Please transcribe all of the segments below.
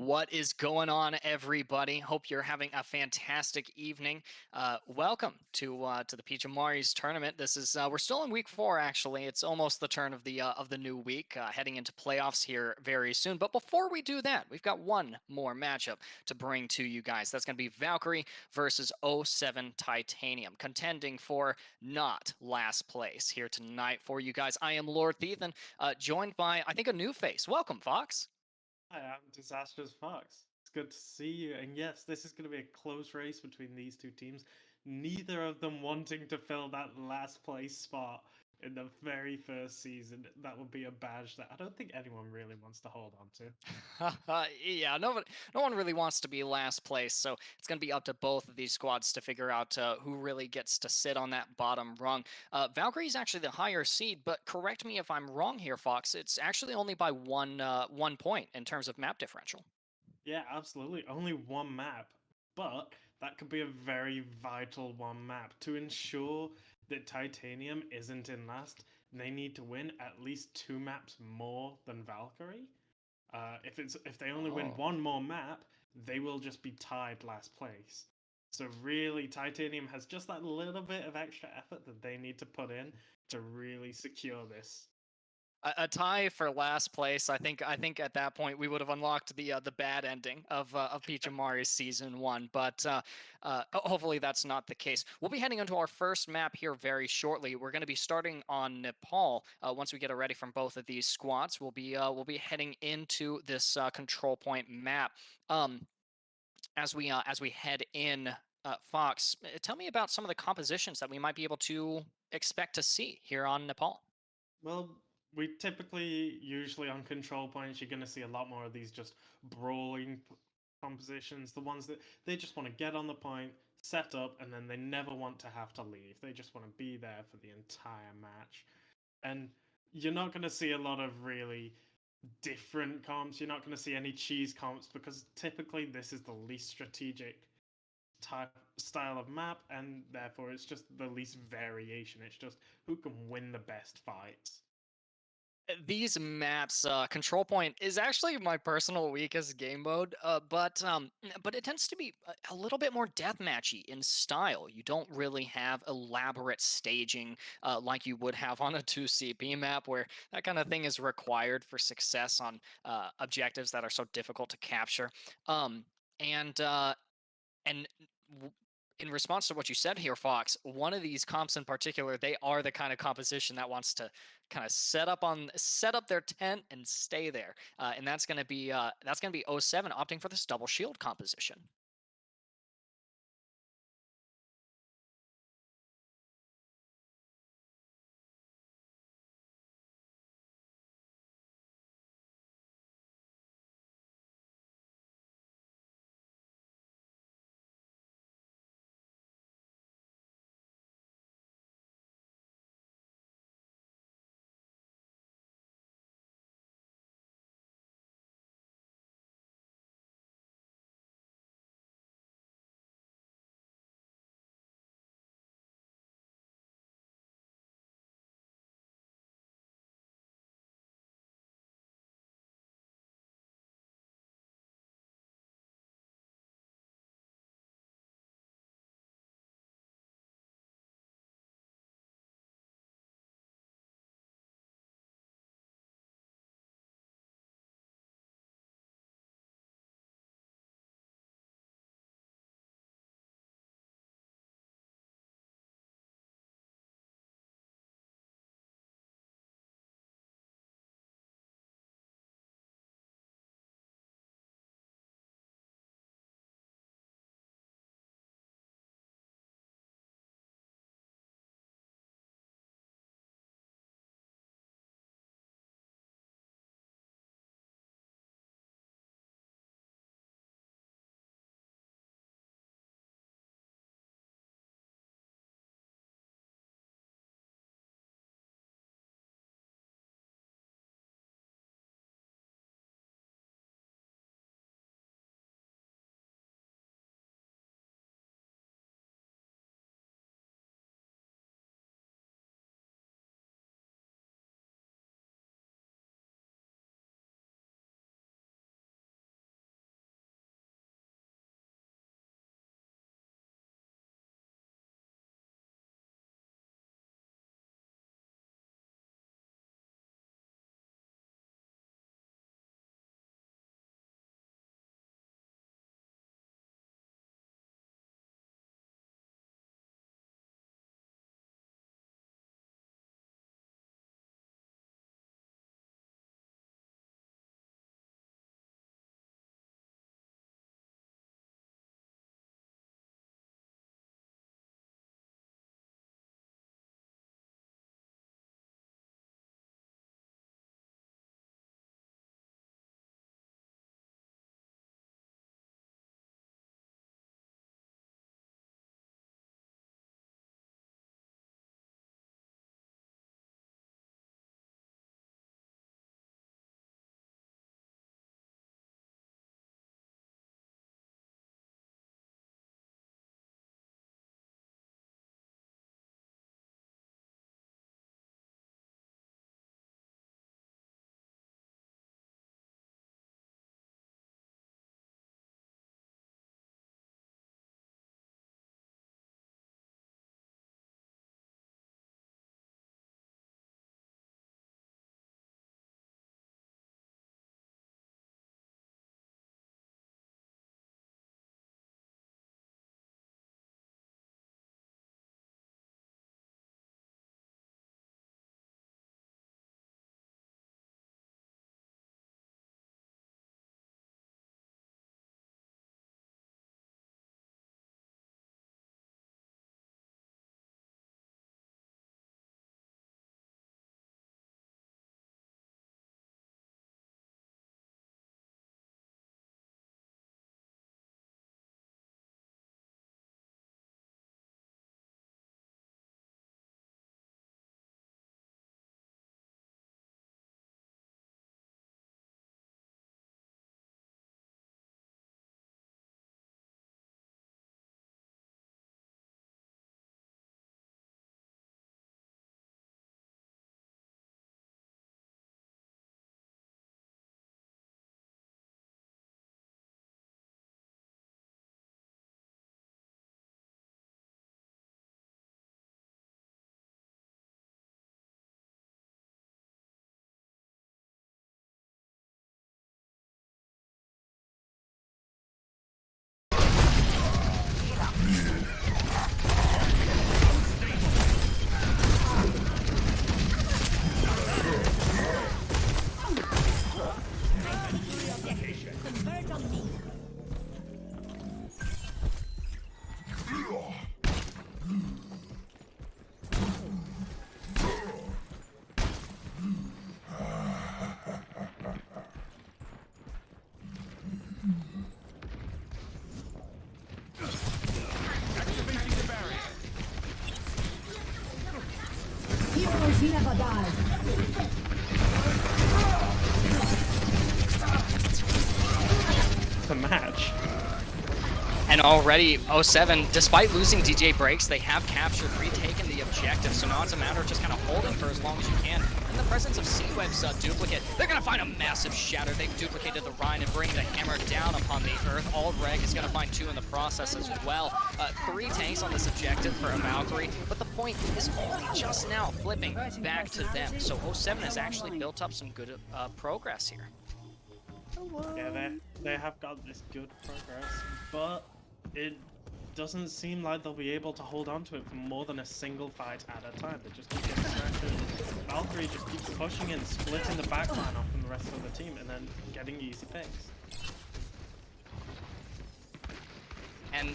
What is going on, everybody? Hope you're having a fantastic evening. Welcome to the Peachimari's tournament. This is we're still in week 4. Actually, it's almost the turn of the new week, heading into playoffs here very soon. But before we do that, we've got one more matchup to bring to you guys. That's going to be Valkyrie versus '07 Titanium, contending for not last place here tonight for you guys. I am LordThethan, joined by I think a new face. Welcome, Fox. Hi, I'm Disastrous Fox. It's good to see you. And yes, this is going to be a close race between these two teams. Neither of them wanting to fill that last place spot in the very first season. That would be a badge that I don't think anyone really wants to hold on to. Yeah, no one really wants to be last place, so it's going to be up to both of these squads to figure out who really gets to sit on that bottom rung. Valkyrie's actually the higher seed, but correct me if I'm wrong here, Fox. It's actually only by 1 point in terms of map differential. Yeah, absolutely. Only one map, but that could be a very vital one map. To ensure that Titanium isn't in last, they need to win at least 2 maps more than Valkyrie. If they only win Oh. one more map, they will just be tied last place. So really, Titanium has just that little bit of extra effort that they need to put in to really secure this. A tie for last place. I think at that point we would have unlocked the bad ending of Peachimari's season 1, but hopefully that's not the case. We'll be heading into our first map here very shortly. We're going to be starting on Nepal. Once we get it ready from both of these squads, we'll be heading into this control point map. As we head in, Fox, tell me about some of the compositions that we might be able to expect to see here on Nepal. Well, we typically, usually on control points, you're going to see a lot more of these just brawling compositions. The ones that they just want to get on the point, set up, and then they never want to have to leave. They just want to be there for the entire match. And you're not going to see a lot of really different comps. You're not going to see any cheese comps because typically this is the least strategic type style of map, and therefore it's just the least variation. It's just who can win the best fights. These maps, control point is actually my personal weakest game mode, but it tends to be a little bit more deathmatchy in style. You don't really have elaborate staging like you would have on a 2CP map, where that kind of thing is required for success on objectives that are so difficult to capture. Um, and uh, and in response to what you said here, Fox, one of these comps in particular, they are the kind of composition that wants to kind of set up their tent and stay there, and that's gonna be '07 opting for this double shield composition. match. And already, 07, despite losing DJBreaks, they have captured, retaken the objective. So now it's a matter of just kind of holding for as long as you can. In the presence of C-Web's duplicate, they're going to find a massive shatter. They've duplicated the Rhine and bringing the hammer down upon the Earth. ALDREG is going to find 2 in the process as well. 3 tanks on this objective for a Valkyrie, but the point is only just now flipping back to them. So 07 has actually built up some good progress here. Yeah, they have got this good progress, but it doesn't seem like they'll be able to hold on to it for more than a single fight at a time. They just keep getting distracted. Valkyrie just keeps pushing in, splitting the backline off from the rest of the team, and then getting easy picks. And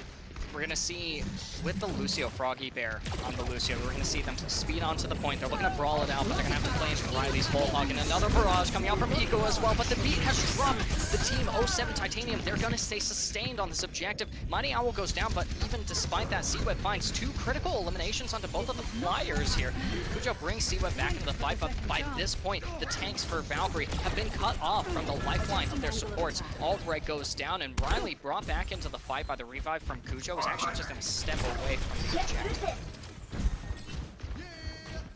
we're going to see, with the Lucio, FroggyBear on the Lucio, we're going to see them speed onto the point. They're looking to brawl it out, but they're going to have to play into Riley's whole hog. And another barrage coming out from Eco as well, but the beat has dropped. The team 07 Titanium, they're going to stay sustained on this objective. MightyOwl goes down, but even despite that, C-Web finds 2 critical eliminations onto both of the flyers here. Puca brings C-Web back into the fight, but by this point, the tanks for Valkyrie have been cut off from the lifeline of their supports. ALDREG goes down, and Riley brought back into the fight by the revive from Cujo is actually just going to step away from the objective.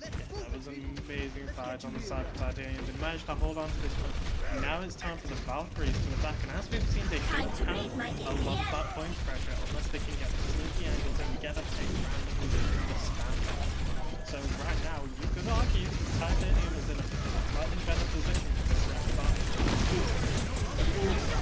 That was an amazing fight on the side of Titanium. They managed to hold on to this one. Now it's time for the Valkyries to attack, and as we've seen, they don't have a lot of that point pressure unless they can get the sneaky angles and get a pick randomly in the standard. So right now, you could argue Titanium is in a slightly better position for this round fight.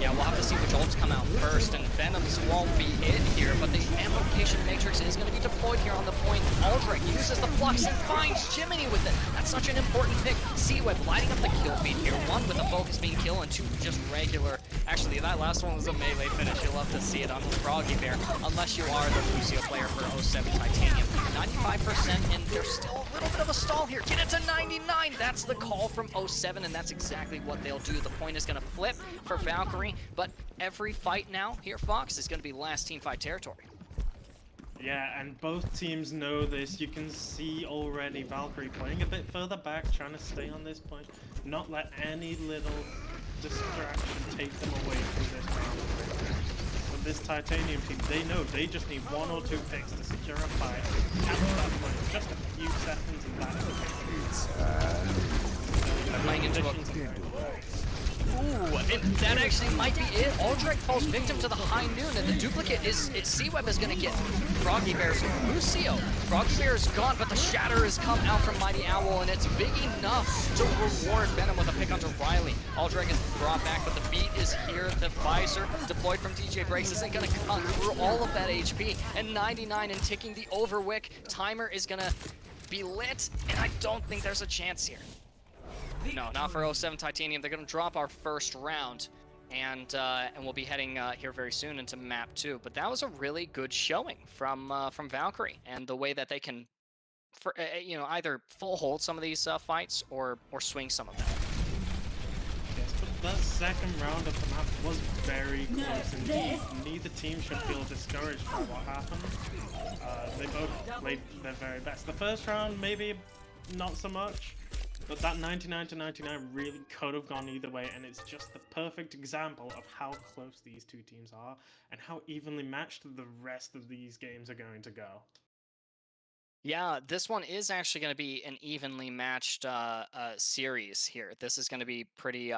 Yeah, we'll have to see which ults come out first, and Venom's won't be it here, but the amplification matrix is going to be deployed here on the point. ALDREG uses the flux and finds Jiminie with it. That's such an important pick. C-Web lighting up the kill feed here. 1 with a focus being kill and 2 just regular. Actually, that last one was a melee finish. You'll love to see it on FroggyBear, unless you are the Lucio player for 07 Titanium. 95%, and there's still a little bit of a stall here. Get it to 99! That's the call from 07, and that's exactly what they'll do. The point is going to flip for Valkyrie, but every fight now here, Fox, is going to be last team fight territory. Yeah, and both teams know this. You can see already Valkyrie playing a bit further back, trying to stay on this point, not let any little distraction take them away from this round. But this Titanium team, they know they just need 1 or 2 picks to secure a fight. After that point, just a few seconds and that's the Playing into a... Ooh, and that actually might be it. ALDREG falls victim to the high noon, and the duplicate is C-Web is going to get FroggyBear's Lucio. FroggyBear is gone, but the shatter has come out from MightyOwl, and it's big enough to reward Venom with a pick onto Riley. ALDREG is brought back, but the beat is here. The visor deployed from DJBreaks isn't going to cut through all of that HP, and 99 and ticking the overwick timer is going to be lit, and I don't think there's a chance here. No, not for 07 Titanium. They're going to drop our first round, and we'll be heading here very soon into map 2. But that was a really good showing from Valkyrie, and the way that they can, either full hold some of these fights or swing some of them. Yes, but the second round of the map was very close indeed. Neither team should feel discouraged by what happened. They both played their very best. The first round, maybe not so much. But that 99-99 really could have gone either way, and it's just the perfect example of how close these two teams are and how evenly matched the rest of these games are going to go. Yeah, this one is actually going to be an evenly matched series here. This is going to be pretty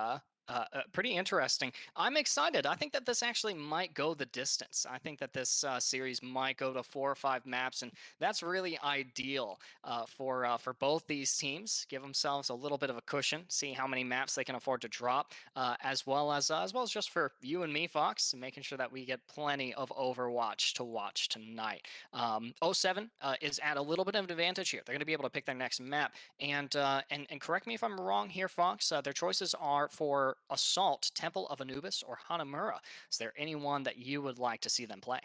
interesting. I'm excited. I think that this actually might go the distance. I think that this series might go to 4 or 5 maps, and that's really ideal for both these teams. Give themselves a little bit of a cushion, see how many maps they can afford to drop, as well as just for you and me, Fox, making sure that we get plenty of Overwatch to watch tonight. 07 is at a little bit of an advantage here. They're going to be able to pick their next map, and correct me if I'm wrong here, Fox. Their choices are for Assault, Temple of Anubis, or Hanamura. Is there anyone that you would like to see them play?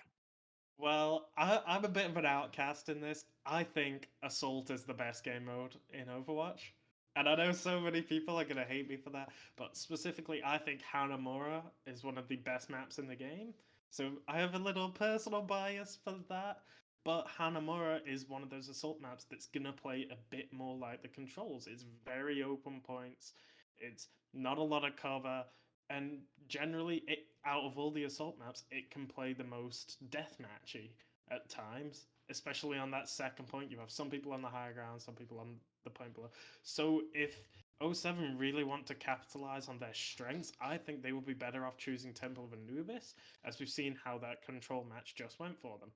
Well, I'm a bit of an outcast in this. I think Assault is the best game mode in Overwatch. And I know so many people are going to hate me for that, but specifically, I think Hanamura is one of the best maps in the game. So I have a little personal bias for that. But Hanamura is one of those Assault maps that's going to play a bit more like the Controls. It's very open points. It's not a lot of cover. And generally, out of all the assault maps, it can play the most deathmatchy at times, especially on that second point. You have some people on the high ground, some people on the point below. So if O7 really want to capitalize on their strengths, I think they would be better off choosing Temple of Anubis, as we've seen how that control match just went for them.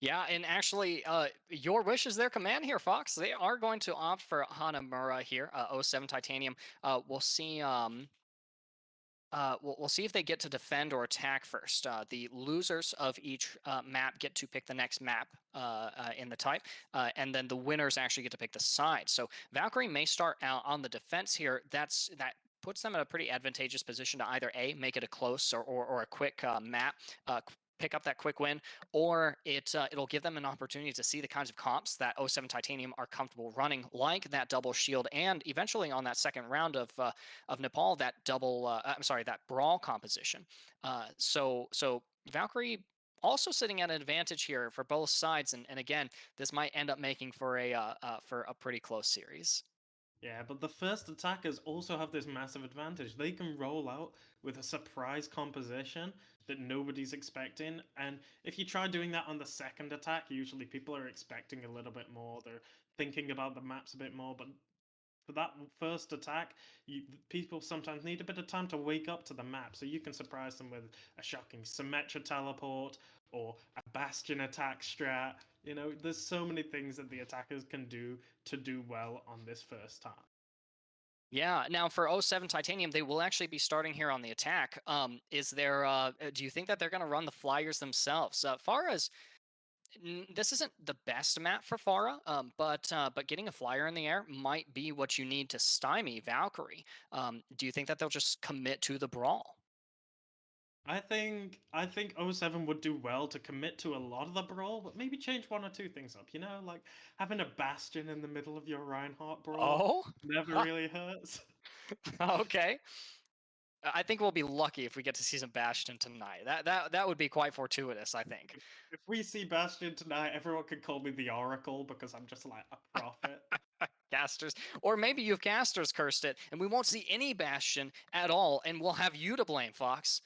Yeah, and actually, your wish is their command here, Fox. They are going to opt for Hanamura here, O7 Titanium. We'll see. We'll see if they get to defend or attack first. The losers of each map get to pick the next map in the type, and then the winners actually get to pick the side. So Valkyrie may start out on the defense here. That puts them in a pretty advantageous position to either A, make it a close or a quick map, pick up that quick win, or it'll give them an opportunity to see the kinds of comps that O7 Titanium are comfortable running, like that double shield, and eventually on that second round of Nepal, that double, I'm sorry, that brawl composition. So Valkyrie also sitting at an advantage here for both sides, and again, this might end up making for a pretty close series. Yeah, but the first attackers also have this massive advantage. They can roll out with a surprise composition that nobody's expecting. And if you try doing that on the second attack, usually people are expecting a little bit more. They're thinking about the maps a bit more. But for that first attack, people sometimes need a bit of time to wake up to the map. So you can surprise them with a shocking Symmetra teleport or a Bastion attack strat. You know, there's so many things that the attackers can do to do well on this first time. Yeah. Now for O7 Titanium, they will actually be starting here on the attack. Is there? Do you think that they're going to run the flyers themselves? Far as this isn't the best map for Pharah, but getting a flyer in the air might be what you need to stymie Valkyrie. Do you think that they'll just commit to the brawl? I think O7 would do well to commit to a lot of the brawl, but maybe change one or two things up. You know, like having a Bastion in the middle of your Reinhardt brawl Oh, never really hurts. okay. I think we'll be lucky if we get to see some Bastion tonight. That would be quite fortuitous, I think. If we see Bastion tonight, everyone can call me the Oracle because I'm just like a prophet. Casters, or maybe you've casters cursed it, and we won't see any Bastion at all, and we'll have you to blame, Fox.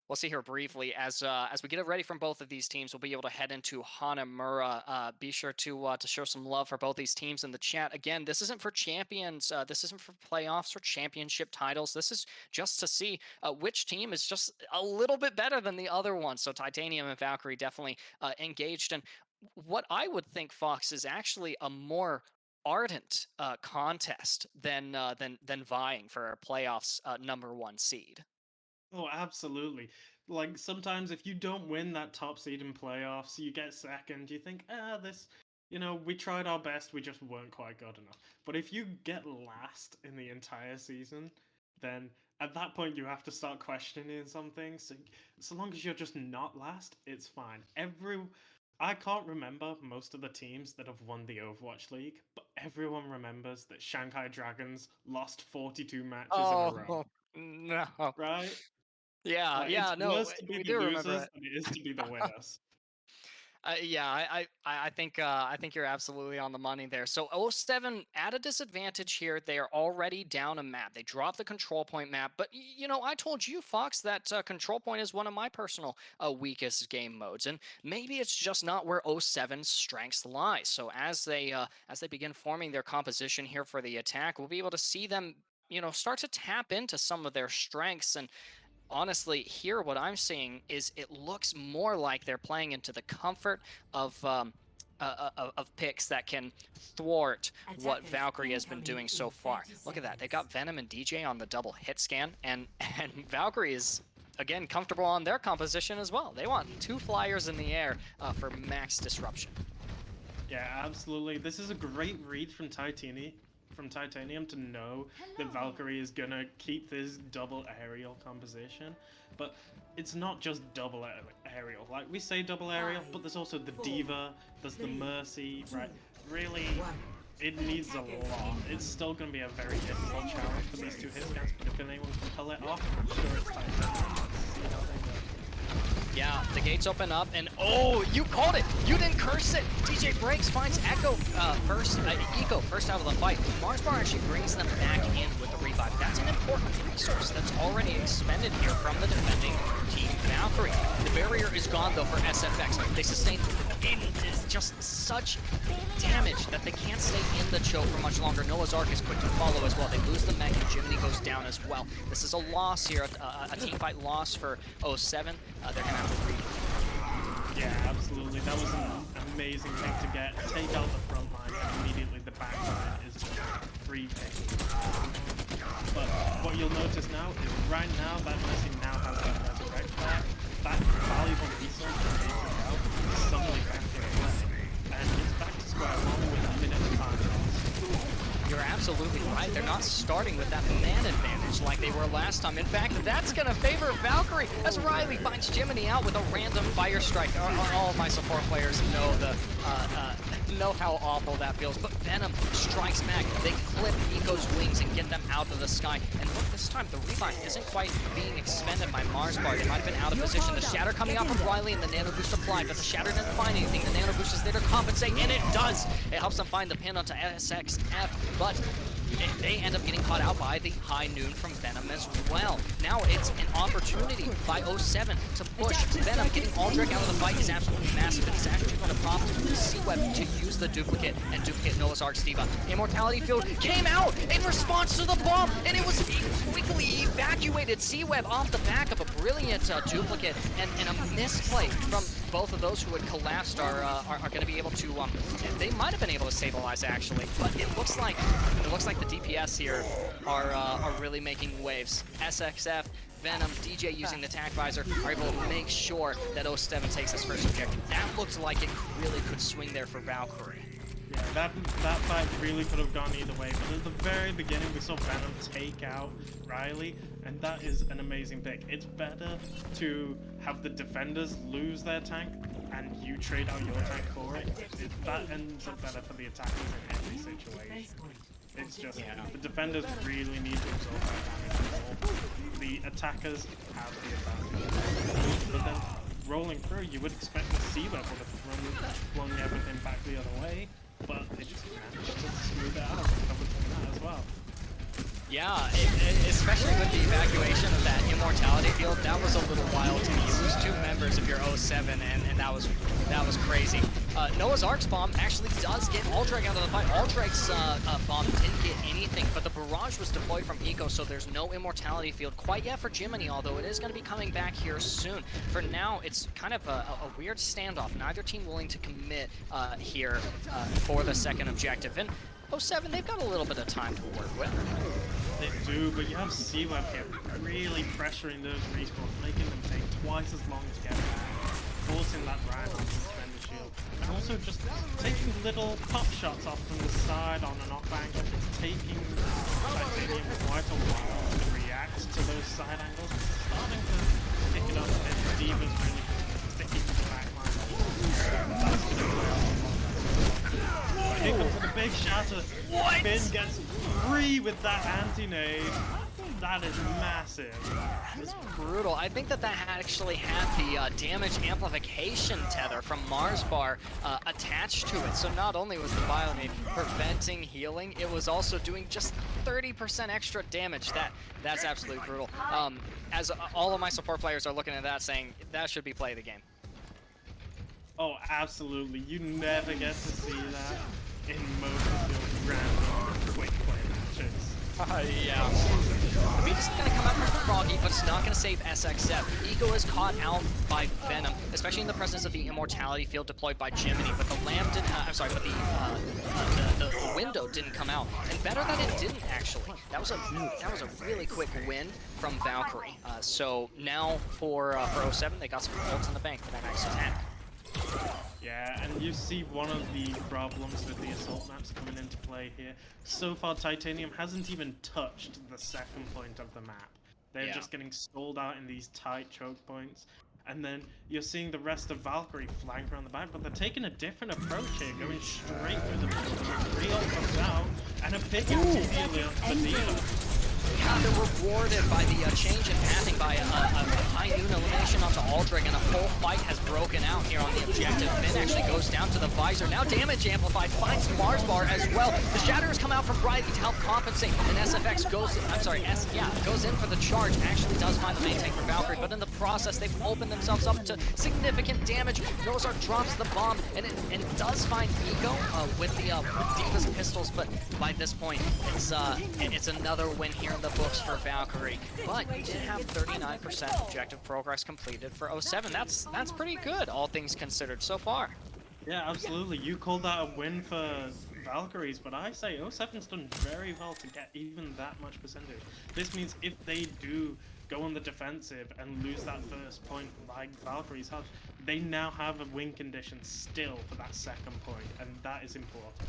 We'll see here briefly as we get it ready from both of these teams. We'll be able to head into Hanamura. Be sure to show some love for both these teams in the chat. Again, this isn't for champions. This isn't for playoffs or championship titles. This is just to see which team is just a little bit better than the other one. So Titanium and Valkyrie definitely engaged. And what I would think, Fox, is actually a more ardent contest than vying for a playoffs #1 seed. Oh, absolutely. Like sometimes if you don't win that top seed in playoffs, you get second, you think, this, we tried our best, we just weren't quite good enough. But if you get last in the entire season, then at that point you have to start questioning something. So long as you're just not last, it's fine. I can't remember most of the teams that have won the Overwatch League, but everyone remembers that Shanghai Dragons lost 42 matches in a row. Oh no! Right? Yeah, Like, yeah, it's no, worse to be we the do remember losers it. than it is to be the winners. Yeah, I think you're absolutely on the money there. So O7 at a disadvantage here. They are already down a map. They dropped the control point map, but I told you, Fox, that control point is one of my personal weakest game modes, and maybe it's just not where O7's strengths lie. So as they begin forming their composition here for the attack, we'll be able to see them start to tap into some of their strengths. And honestly, here what I'm seeing is it looks more like they're playing into the comfort of picks that can thwart what Valkyrie has been doing so far. Look at that. They got Venom and DJ on the double hit scan, and Valkyrie is again comfortable on their composition as well. They want 2 flyers in the air for max disruption. Yeah, absolutely. This is a great read from Titanium to know that Valkyrie is gonna keep this double aerial composition, but it's not just double aerial. Like, we say double aerial, but there's also the Diva, there's the Mercy, right? Really, it needs a lot. It's still gonna be a very difficult challenge for these 2 hit scans, but if anyone can pull it off, I'm sure it's Titanium. Yeah, the gates open up, and oh, you called it! You didn't curse it! DJBreaks finds Echo first, Eco first out of the fight. Mars Bar actually brings them back in with important resource that's already expended here from the defending Team Valkyrie. The barrier is gone though for SFX. They sustain just such damage that they can't stay in the choke for much longer. Noah's Ark is quick to follow as well. They lose the mech and Jiminie goes down as well. This is a loss here, a team fight loss for 07. They're gonna have to read. Yeah, absolutely. That was an amazing thing to get. Take out the front line and immediately the back line is just free pick. But what you'll notice now is right now that Messi now has that resurrect back. That valuable resource that they took out is suddenly back in play. And it's back to square one with a minute of time lost. You're absolutely right. They're not starting with that man advantage like they were last time. In fact, that's going to favor Valkyrie as Riley finds Jiminie out with a random fire strike. All of my support players know how awful that feels. But Venom strikes back. They clip Eco's wings and get them out of the sky. And look, this time the revive isn't quite being expended by Mars Bar. They might have been out of position. The shatter coming out from Riley and the nano boost applied, but the shatter didn't find anything. The nano boost is there to compensate, and it does. It helps them find the pin onto SXF, but they end up getting caught out by the high noon from Venom as well. Now it's an opportunity by 07 to push Venom. Getting ALDREG out of the fight is absolutely massive. It's actually going to prompt C-Web to use the duplicate and duplicate Noah's Ark Steva. Immortality Field came out in response to the bomb, and it was quickly evacuated. C-Web off the back of a brilliant duplicate and a misplay from both of those who had collapsed are going to be able to. They might have been able to stabilize actually, but it looks like the DPS here are really making waves. SXF, Venom, DJ using the tac visor are able to make sure that 07 takes his first objective. That looks like it really could swing there for Valkyrie. Yeah, that fight really could have gone either way, but at the very beginning we saw Venom take out Riley, and that is an amazing pick. It's better to have the defenders lose their tank and you trade out your tank for it. That ends up better for the attackers in every situation. It's just, the defenders really need to absorb that damage. The attackers have the advantage. But then, rolling through, you would expect the C-Web would have flung everything back the other way, but they just managed to smooth it out and cover that as well. Yeah, especially with the evacuation of that immortality field, that was a little wild to me. You lose 2 members of your 07, and that was crazy. Noah's Ark's bomb actually does get ALDREG out of the fight. ALDREG's bomb didn't get anything, but the barrage was deployed from Eco, so there's no immortality field quite yet for Jiminie, although it is going to be coming back here soon. For now, it's kind of a weird standoff. Neither team willing to commit here for the second objective. And 07, they've got a little bit of time to work with. They do, but you have C-Web here really pressuring those respawns, making them take twice as long to get back, forcing that random suspender shield, and also just taking little pop shots off from the side on an off angle. It's taking Titanium quite a while to react to those side angles. It's starting to pick it up, and Steven's really sticking to the back line. That's going to play a lot. Here comes the big shatter. What? Finn gets 3 with that anti-nade. That is massive. It's brutal. I think that actually had the damage amplification tether from Mars Bar attached to it. So not only was the Bionade preventing healing, it was also doing just 30% extra damage. That's absolutely brutal. As all of my support players are looking at that saying, that should be play of the game. Oh, absolutely. You never get to see that in most of the random quick play matches. Yeah. I mean, it's going to come out from Froggy, but it's not going to save SXF. Eco is caught out by Venom, especially in the presence of the immortality field deployed by Jiminie, but the lamp didn't, I'm sorry, but the window didn't come out. And better that it didn't, actually. That was a really quick win from Valkyrie. So now for 07, they got some bolts in the bank for that next attack. Yeah, and you see one of the problems with the assault maps coming into play here. So far, Titanium hasn't even touched the second point of the map. They're just getting stalled out in these tight choke points. And then you're seeing the rest of Valkyrie flank around the back, but they're taking a different approach here, going straight through the middle. Real comes out, and a pick immediately onto the Neo. they're rewarded by the change in pathing by a high noon elimination onto ALDREG, and a full fight has broken out here on the objective. Finn actually goes down to the visor. Now damage amplified, finds Mars Bar as well. The shatters come out from Riley to help compensate, and SFX goes in for the charge. Actually does find the main tank for Valkyrie, but in the process they've opened themselves up to significant damage. Nozark drops the bomb, and it does find Eco with D.Va's pistols, but by this point it's another win here in the books for Valkyrie. But you did have 39% objective progress completed for 07. That's pretty good, all things considered so far. Yeah, absolutely. You called that a win for Valkyries, but I say 07's done very well to get even that much percentage. This means if they do go on the defensive and lose that first point like Valkyries have, they now have a win condition still for that second point, and that is important.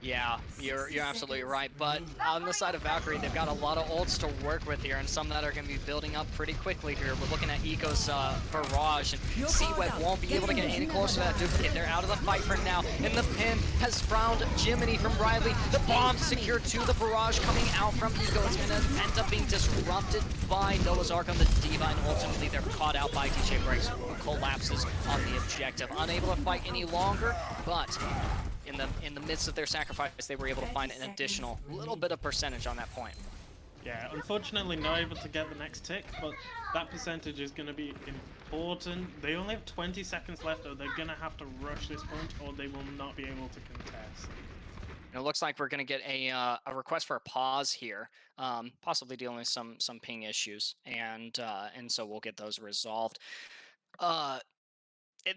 Yeah, you're absolutely right, but on the side of Valkyrie, they've got a lot of ults to work with here, and some that are going to be building up pretty quickly here. We're looking at Eco's barrage, and C-Web won't be able to get any closer to that duplicate. They're out of the fight for now, and the pin has found Jiminie from Riley. The bomb secured to the barrage coming out from Eco. It's going to end up being disrupted by Noah's Ark on the D.Va, and ultimately they're caught out by DJBreaks, who collapses on the objective. Unable to fight any longer, but in the midst of their sacrifice, they were able to find an additional little bit of percentage on that point. Yeah, unfortunately not able to get the next tick, but that percentage is going to be important. They only have 20 seconds left, though. They're going to have to rush this point, or they will not be able to contest. It looks like we're going to get a request for a pause here, possibly dealing with some ping issues, and so we'll get those resolved.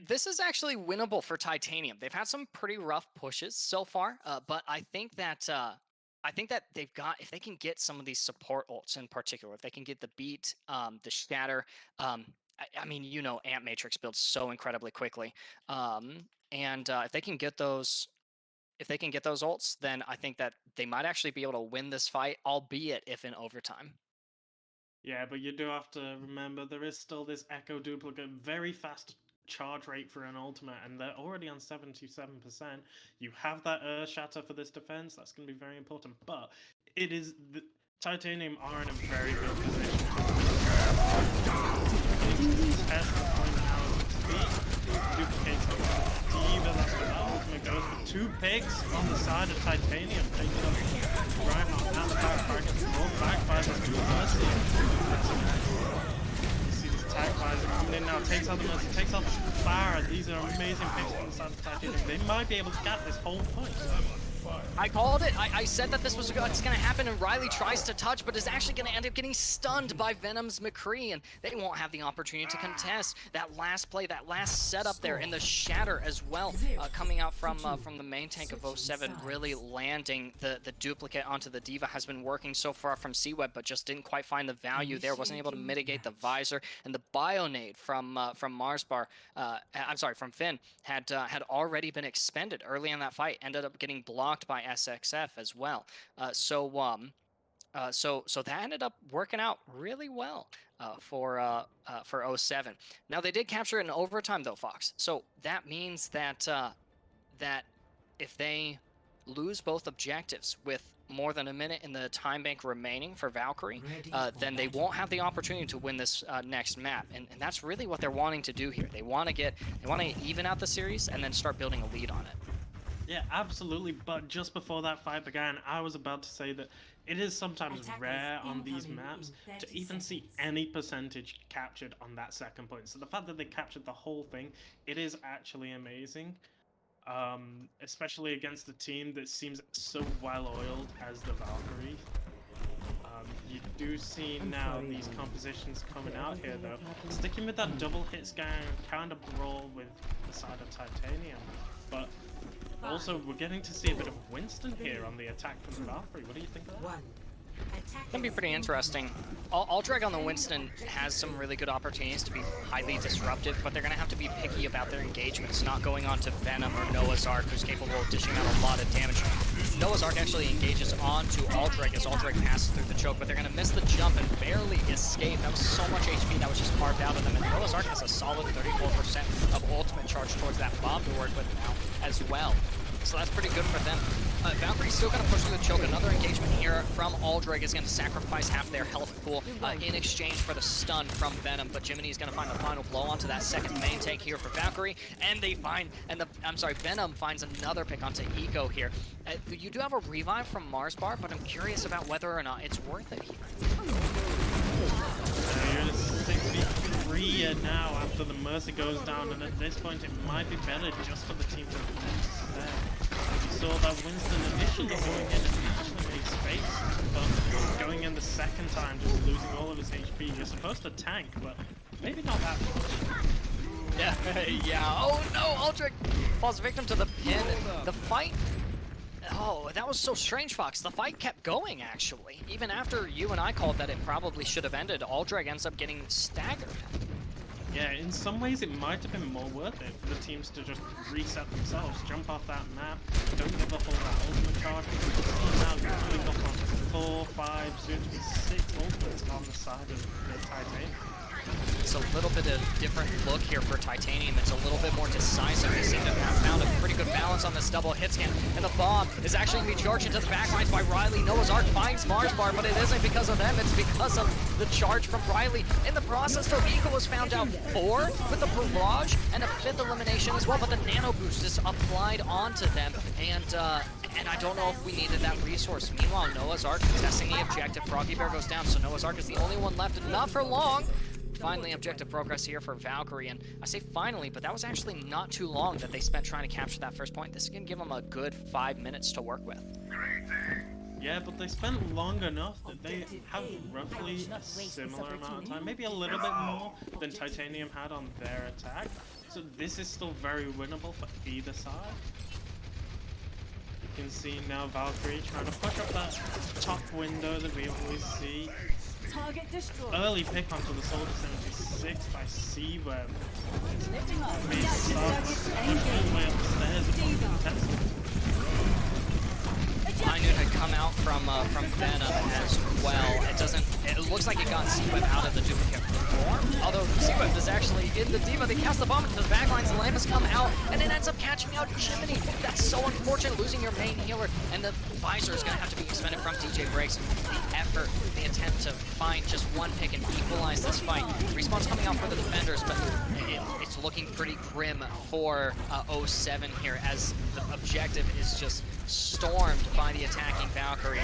This is actually winnable for Titanium. They've had some pretty rough pushes so far, but I think that they've got, if they can get some of these support ults in particular, if they can get the beat, the shatter, I mean, you know, Amp Matrix builds so incredibly quickly, and if they can get those ults, then I think that they might actually be able to win this fight, albeit if in overtime. Yeah, but you do have to remember there is still this Echo duplicate, very fast charge rate for an ultimate, and they're already on 77%. You have that Earth Shatter for this defense. That's going to be very important, but it is the Titanium are in a very good position to test the point now as it's beat duplicates the D.Va. That's where that ultimate goes, but two pigs on the side of Titanium taking up Reinhardt and the back bracket, rolled back by the two first. Tag visor coming in now, takes out the Mercy, takes out the Clara. These are amazing picks from the side of Titanium. They might be able to get this whole point. I called it. I said that this was going to happen, and Riley tries to touch, but is actually going to end up getting stunned by Venom's McCree, and they won't have the opportunity to contest. That last play, that last setup there, and the shatter as well, coming out from the main tank of 07, really landing the duplicate onto the D.Va has been working so far from C-Web, but just didn't quite find the value there. Wasn't able to mitigate the visor, and the Bionade from Marsbar, I'm sorry, from Finn, had already been expended early in that fight. Ended up getting blocked by SXF as well. So that ended up working out really well for 07. Now they did capture it in overtime though, Fox. So that means that that if they lose both objectives with more than a minute in the time bank remaining for Valkyrie, then they won't have the opportunity to win this next map, and that's really what they're wanting to do here. They want to even out the series and then start building a lead on it. Yeah, absolutely, but just before that fight began, I was about to say that it is sometimes rare on these maps to even see any percentage captured on that second point. So the fact that they captured the whole thing, it is actually amazing, especially against a team that seems so well-oiled as the Valkyrie. You do see now these compositions coming out here, though. Sticking with that double hit scan, kind of brawl with the side of Titanium, but also, we're getting to see a bit of Winston here on the attack from the Valkyrie. What do you think of that? It's going to be pretty interesting. ALDREG on the Winston has some really good opportunities to be highly disruptive, but they're going to have to be picky about their engagements, not going on to Venom or Noah's Ark, who's capable of dishing out a lot of damage. Noah's Ark actually engages onto ALDREG as ALDREG passes through the choke, but they're going to miss the jump and barely escape. That was so much HP that was just carved out of them, and Noah's Ark has a solid 34% of ultimate charge towards that bomb to work with now as well. So that's pretty good for them. Valkyrie's still going to push through the choke. Another engagement here from ALDREG is going to sacrifice half their health pool in exchange for the stun from Venom. But Jiminie is going to find the final blow onto that second main tank here for Valkyrie. And they find, Venom finds another pick onto Eco here. You do have a revive from Marsbar, but I'm curious about whether or not it's worth it here. You're at 63 now after the Mercy goes down, and at this point it might be better just for the team to reset. You saw that Winston initially going in and actually made space, but going in the second time, just losing all of his HP. You're supposed to tank, but maybe not that much. Yeah. Oh no, ALDREG falls victim to the pin. The fight. Oh, that was so strange, Fox. The fight kept going, actually. Even after you and I called that it probably should have ended, ALDREG ends up getting staggered. Yeah, in some ways it might have been more worth it for the teams to just reset themselves, jump off that map, don't give up all that ultimate charge. Now you're coming up on 4, 5, soon to be 6 ultimates on the side of the Titanium. It's a little bit of different look here for Titanium. It's a little bit more decisive. They seem to have found a pretty good balance on this double hit scan. And the bomb is actually going to be charged into the backlines by Riley. Noah's Ark finds Marsbar, but it isn't because of them. It's because of the charge from Riley. In the process, though, Eagle was found out 4 with the barrage and a 5th elimination as well. But the nano boost is applied onto them. And I don't know if we needed that resource. Meanwhile, Noah's Ark testing the objective. FroggyBear goes down, so Noah's Ark is the only one left. Not for long. Finally, objective progress here for Valkyrie, and I say finally, but that was actually not too long that they spent trying to capture that first point. This is going to give them a good 5 minutes to work with. Yeah, but they spent long enough that they have roughly a similar amount of time, maybe a little bit more than Titanium had on their attack. So this is still very winnable for either side. You can see now Valkyrie trying to push up that top window that we always see. Early pick onto the Soldier 76 by C-Web. Mid starts all the way upstairs above the contestant. Minute had come out from Venom as well. It looks like it got C-Web out of the duplicate form. Although C-Web is actually in the Diva. They cast the bomb into the backlines. The lamp has come out, and it ends up catching out Jiminie. That's so unfortunate, losing your main healer. And the visor is going to have to be expended from DJBreaks. The effort, the attempt to find just one pick and equalize this fight. Respawn's coming out for the defenders, but it's looking pretty grim for 07 here, as the objective is just stormed by the attacking Valkyrie.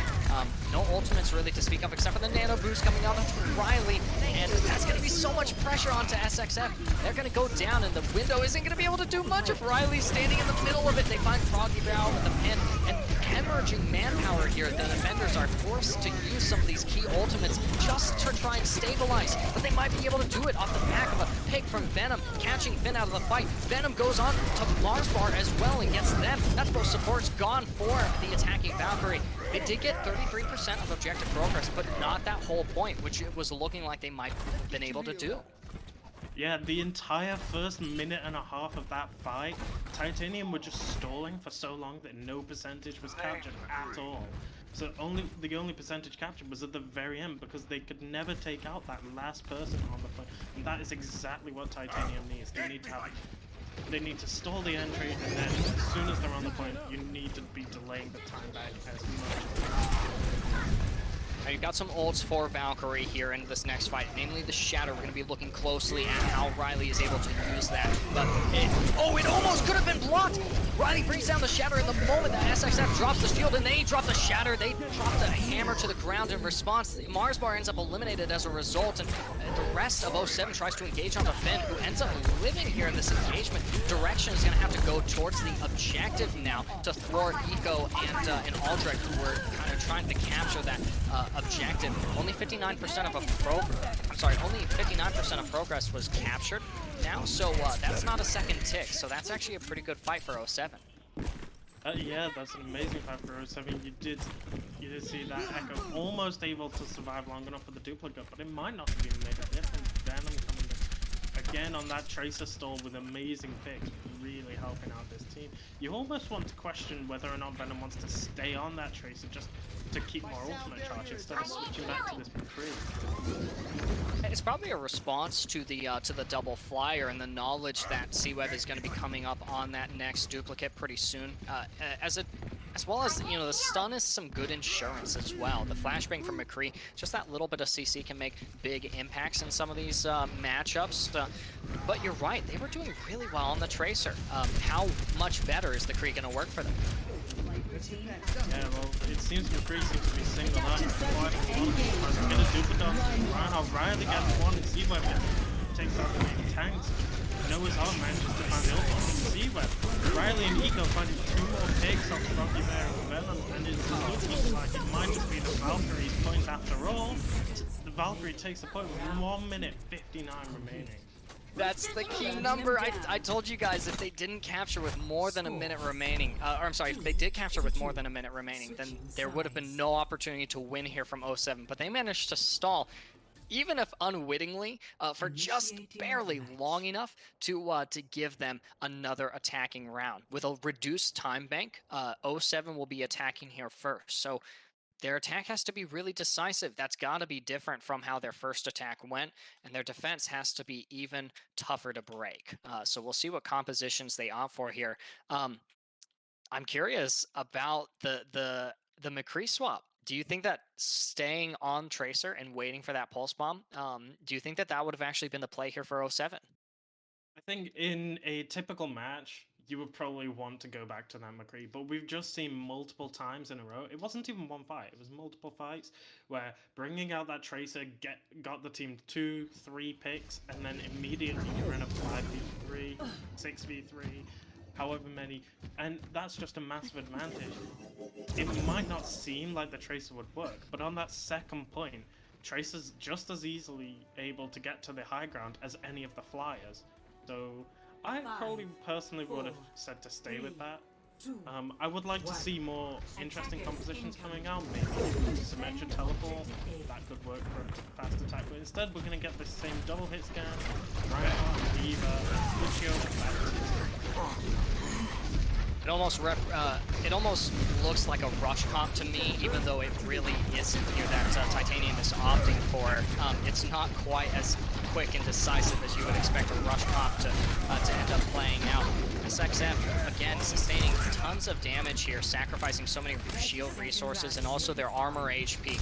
No ultimates really to speak of except for the nano boost coming out onto Riley, and that's going to be so much pressure onto SXF. They're going to go down, and the window isn't going to be able to do much if Riley's standing in the middle of it. They find FroggyBear with the pin, and hemorrhaging manpower here. The defenders are forced to use some of these key ultimates just to try and stabilize, but they might be able to do it off the back of a pick from Venom, catching Finn out of the fight. Venom goes on to Marsbar as well and gets them. That's both supports gone for the attacking Valkyrie. They did get 33% of objective progress, but not that whole point, which it was looking like they might have been able to do. Yeah, the entire first minute and a half of that fight, Titanium were just stalling for so long that no percentage was captured at all. So the only percentage captured was at the very end, because they could never take out that last person on the point. And that is exactly what Titanium needs. They need to stall the entry, and then as soon as they're on the point, you need to be delaying the time back as much. Now you've got some ults for Valkyrie here in this next fight, namely the Shatter. We're going to be looking closely at how Riley is able to use that. But it almost could have been blocked! Riley brings down the Shatter in the moment that SXF drops the shield, and they drop the Shatter. They drop the hammer to the ground in response. Marsbar ends up eliminated as a result, and the rest of 07 tries to engage onto Finn, who ends up living here in this engagement. Direction is going to have to go towards the objective now to thwart Eco and ALDREG, who were kind of trying to capture that objective. Only 59% of progress was captured now, so that's not a second tick. So that's actually a pretty good fight for 07. Yeah, that's an amazing fight for 07. You did see that Echo almost able to survive long enough for the duplicate, but it might not have even made a difference. Venom coming to again on that Tracer stall with amazing picks, really helping out this team. You almost want to question whether or not Venom wants to stay on that Tracer just to keep more ultimate charge instead of switching back to this McCree. It's probably a response to the double flyer and the knowledge that C-Web is going to be coming up on that next duplicate pretty soon. As well as, you know, the stun is some good insurance as well. The flashbang from McCree, just that little bit of CC can make big impacts in some of these matchups. But you're right, they were doing really well on the Tracer. How much better is the Kree going to work for them? Yeah, well, it seems McCree seems to be singled out quite a lot. Trying to get a duplicate. Riley gets one, and C-Web takes out the main tanks. Noah's Ark manages to find the ult on C-Web. Riley and Eco finding 2 more picks off FroggyBear and Venom, and it's looking like it might just be the Valkyrie's point after all. The Valkyrie takes the point with 1 minute 59 remaining. That's the key number. I told you guys if they didn't capture with more than a minute remaining, or I'm sorry, if they did capture with more than a minute remaining, then there would have been no opportunity to win here from 07. But they managed to stall, even if unwittingly, for just barely long enough to give them another attacking round. With a reduced time bank, 07 will be attacking here first. So their attack has to be really decisive. That's got to be different from how their first attack went, and their defense has to be even tougher to break. So we'll see what compositions they opt for here. I'm curious about the McCree swap. Do you think that staying on Tracer and waiting for that pulse bomb, do you think that that would have actually been the play here for 07? I think in a typical match, you would probably want to go back to that McCree, but we've just seen multiple times in a row. It wasn't even one fight, it was multiple fights where bringing out that Tracer got the team 2-3 picks, and then immediately you're in a 5v3, 6v3, however many, and that's just a massive advantage. It might not seem like the Tracer would work, but on that second point, Tracer's just as easily able to get to the high ground as any of the flyers. So I probably personally would have said to stay with that. I would like to see more interesting compositions coming out, maybe Symmetra teleport, that could work for a fast attack, but instead we're going to get the same double hit scan, Reinhardt, Diva, Lucio, It almost looks like a rush comp to me, even though it really isn't here that Titanium is opting for. It's not quite as quick and decisive as you would expect a rush comp to end up playing out. SXF, again, sustaining tons of damage here, sacrificing so many shield resources and also their armor HP,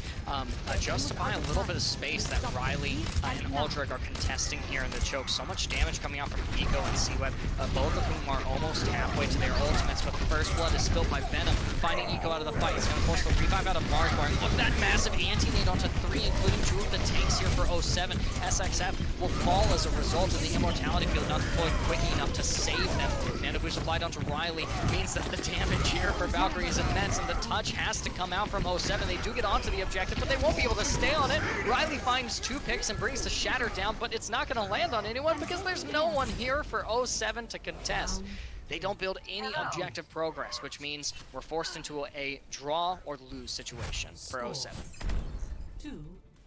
just to buy a little bit of space that Riley and ALDREG are contesting here in the choke. So much damage coming out from Eco and C-Web, both of whom are almost halfway to their ultimates, but the first blood is spilled by Venom, finding Eco out of the fight. He's going to force the revive out of Mars Bar. Look at that massive anti-nade onto 3, including 2 of the tanks here for 07. SXF will fall as a result of the immortality field not deployed quick enough to save them. Mana boost applied onto Riley means that the damage here for Valkyrie is immense, and the touch has to come out from 07. They do get onto the objective, but they won't be able to stay on it. Riley finds 2 picks and brings the shatter down, but it's not going to land on anyone because there's no one here for 07 to contest. They don't build any objective progress, which means we're forced into a draw or lose situation for 07.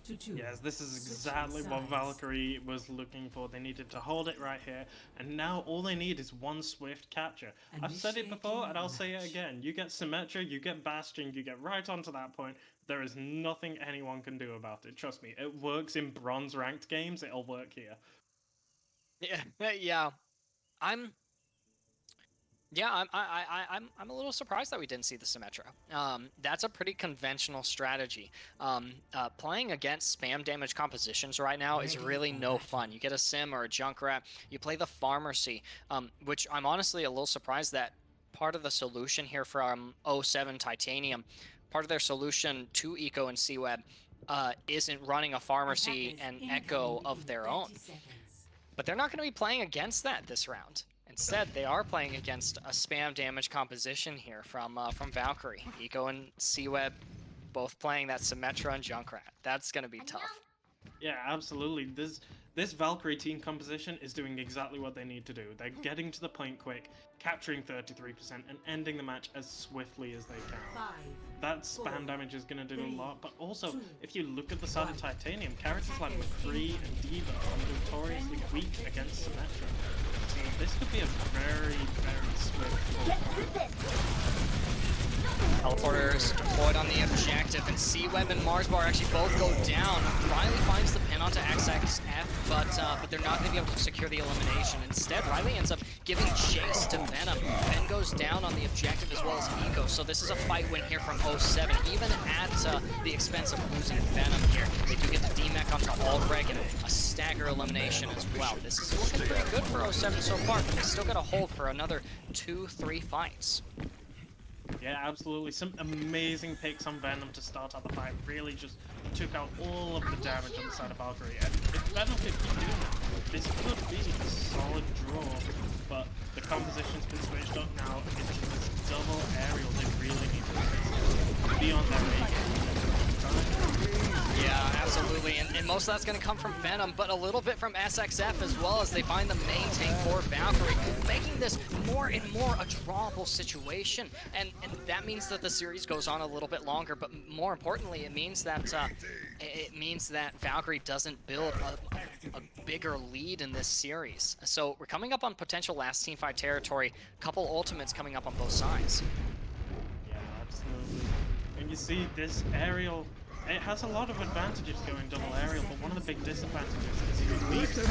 2-2. Yes, this is exactly what Valkyrie was looking for. They needed to hold it right here, and now all they need is one swift capture. I've said it before, and I'll say it again. You get Symmetra, you get Bastion, you get right onto that point. There is nothing anyone can do about it. Trust me, it works in bronze ranked games. It'll work here. Yeah. I'm a little surprised that we didn't see the Symmetra. That's a pretty conventional strategy. Playing against spam damage compositions right now is really no fun. You get a Sim or a Junkrat, you play the Pharmacy, which I'm honestly a little surprised that part of the solution here from 07 Titanium, part of their solution to Eco and C-Web isn't running a Pharmacy and Echo of their own. But they're not going to be playing against that this round. Instead, they are playing against a spam damage composition here from Valkyrie. Eco and C-Web both playing that Symmetra and Junkrat. That's going to be tough. Yeah, absolutely. This Valkyrie team composition is doing exactly what they need to do. They're getting to the point quick, capturing 33%, and ending the match as swiftly as they can. That spam damage is going to do a lot, but also, if you look at the side of Titanium, characters like McCree and Diva are notoriously weak against Symmetra. So this could be a very, very swift. Teleporters deployed on the objective, and C-Web and Marsbar actually both go down. Riley finds the pin onto XXF, but they're not going to be able to secure the elimination. Instead, Riley ends up giving chase to Venom. Ben goes down on the objective as well as Eco, so this is a fight win here from 07, even at the expense of losing Venom here. They do get the DMAC onto ALDREG and a stagger elimination as well. This is looking pretty good for 07 so far, but they still got to hold for another 2-3 fights. Yeah, absolutely. Some amazing picks on Venom to start out the fight. Really just took out all of the damage on the side of Valkyrie. And if Venom could keep doing that, this could be a solid draw. But the composition's been switched up now into this double aerial. They really need to be on their A game. Yeah, absolutely, and most of that's going to come from Venom, but a little bit from SXF as well, as they find the main tank for Valkyrie, making this more and more a drawable situation, and that means that the series goes on a little bit longer, but more importantly, it means that Valkyrie doesn't build a bigger lead in this series. So we're coming up on potential last teamfight territory, couple ultimates coming up on both sides. Yeah, absolutely. And you see this aerial, it has a lot of advantages going double aerial, but one of the big disadvantages is you need to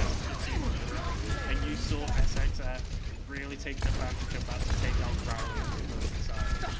and you saw SXF really taking advantage of that to take out Riley on the side.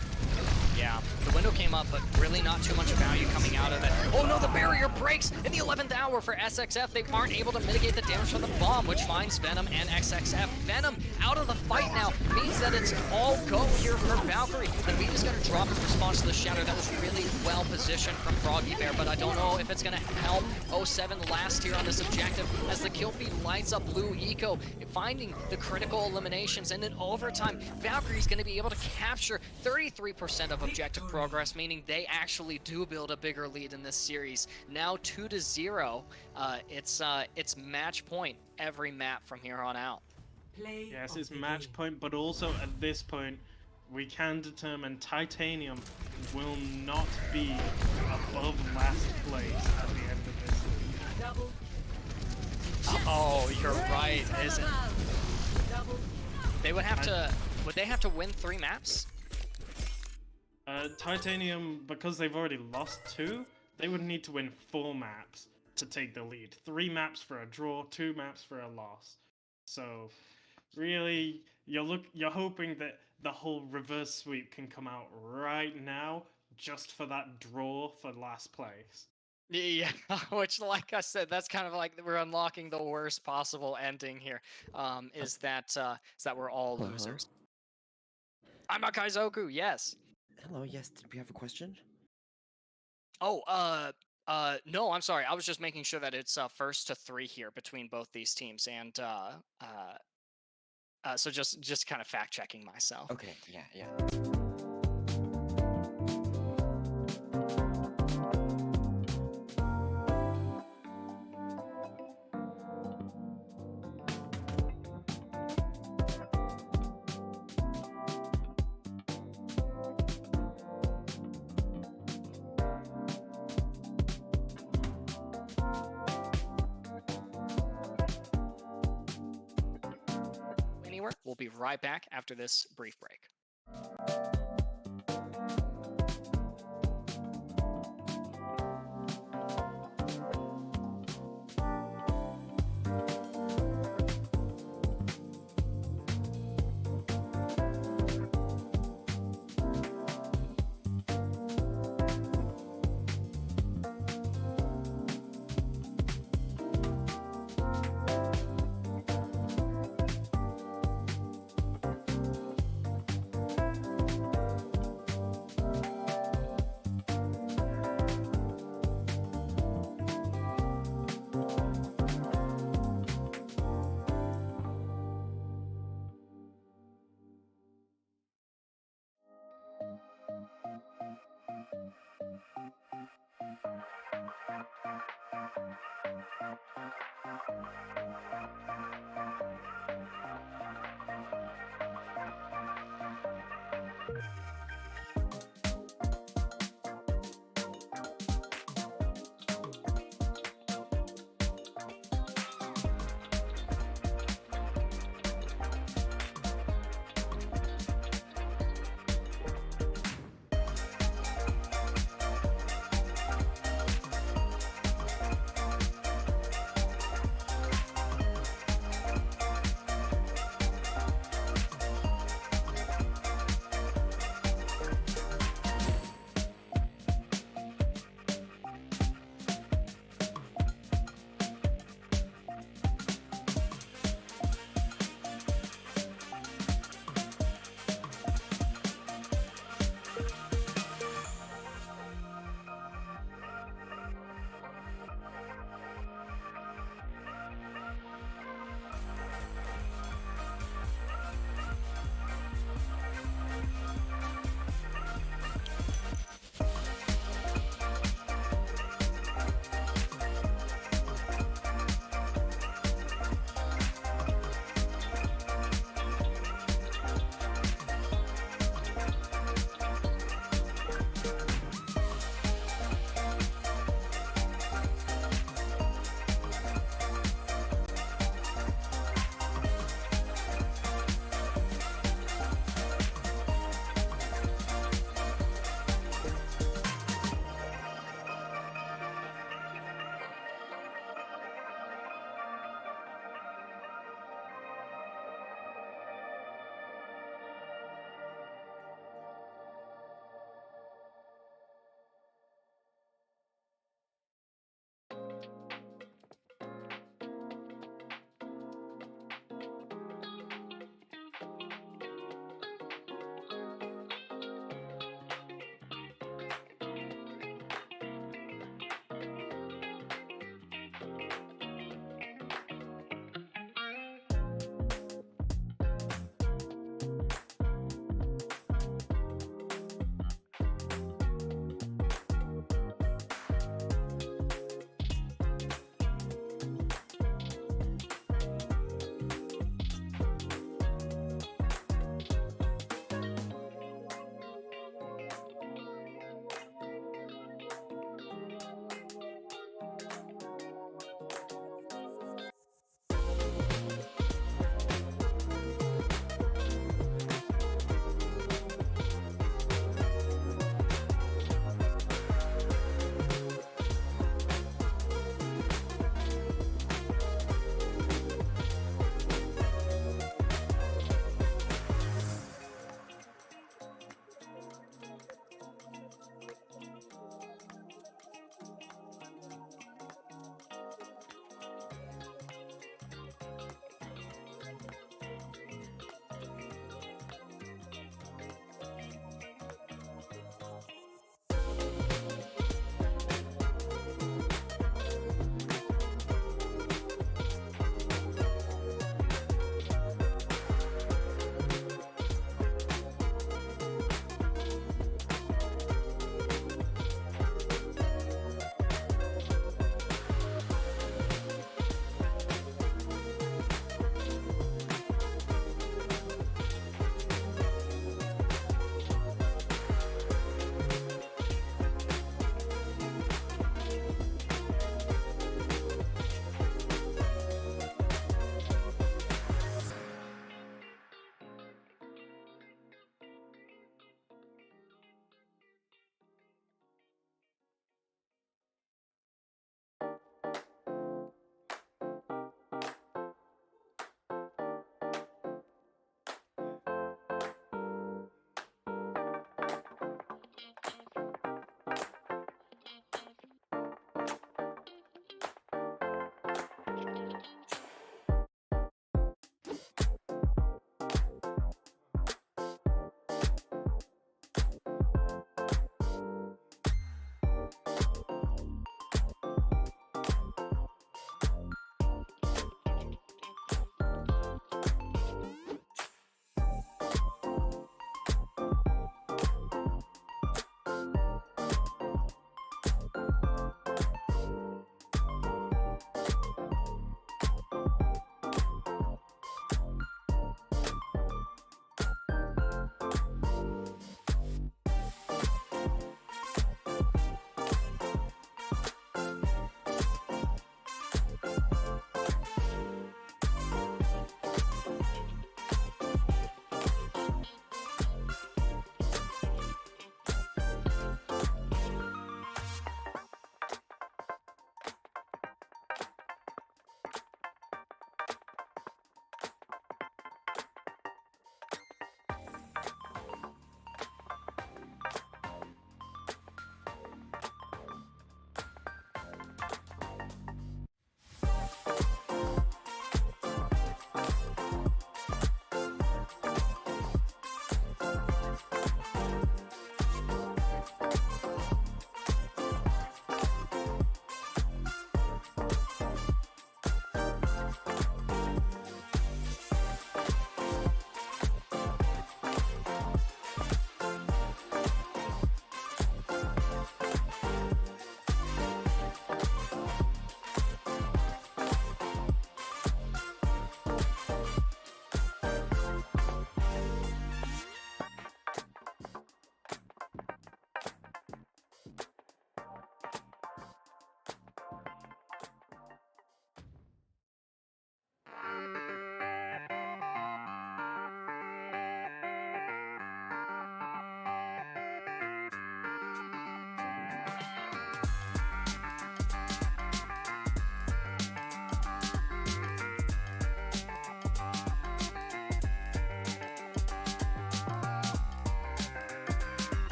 Yeah, the window came up, but really not too much value coming out of it. Oh no, the barrier breaks in the 11th hour for SXF. They aren't able to mitigate the damage from the bomb, which finds Venom and XXF. Venom out of the fight now means that it's all go here for Valkyrie. The beat is going to drop in response to the shatter. That was really well positioned from FroggyBear, but I don't know if it's going to help 07 last here on this objective as the kill feed lights up Blue Eco, finding the critical eliminations, and in overtime, Valkyrie's going to be able to capture 33% of objective progress, meaning they actually do build a bigger lead in this series. Now 2-0. It's match point every map from here on out. Yes, it's match point, but also at this point, we can determine Titanium will not be above last place at the end of this league. Oh, you're right, is it? They would have to. Would they have to win 3 maps? Titanium, because they've already lost 2, they would need to win 4 maps to take the lead. 3 maps for a draw, 2 maps for a loss. So, really, you're hoping that the whole reverse sweep can come out right now, just for that draw for last place. Yeah, which, like I said, that's kind of like we're unlocking the worst possible ending here. Is that we're all losers? I'm a Kaizoku, yes. Hello, yes, did we have a question? Oh, no, I'm sorry. I was just making sure that it's first to 3 here between both these teams, and so just kind of fact checking myself. Okay, yeah. We'll be right back after this brief break.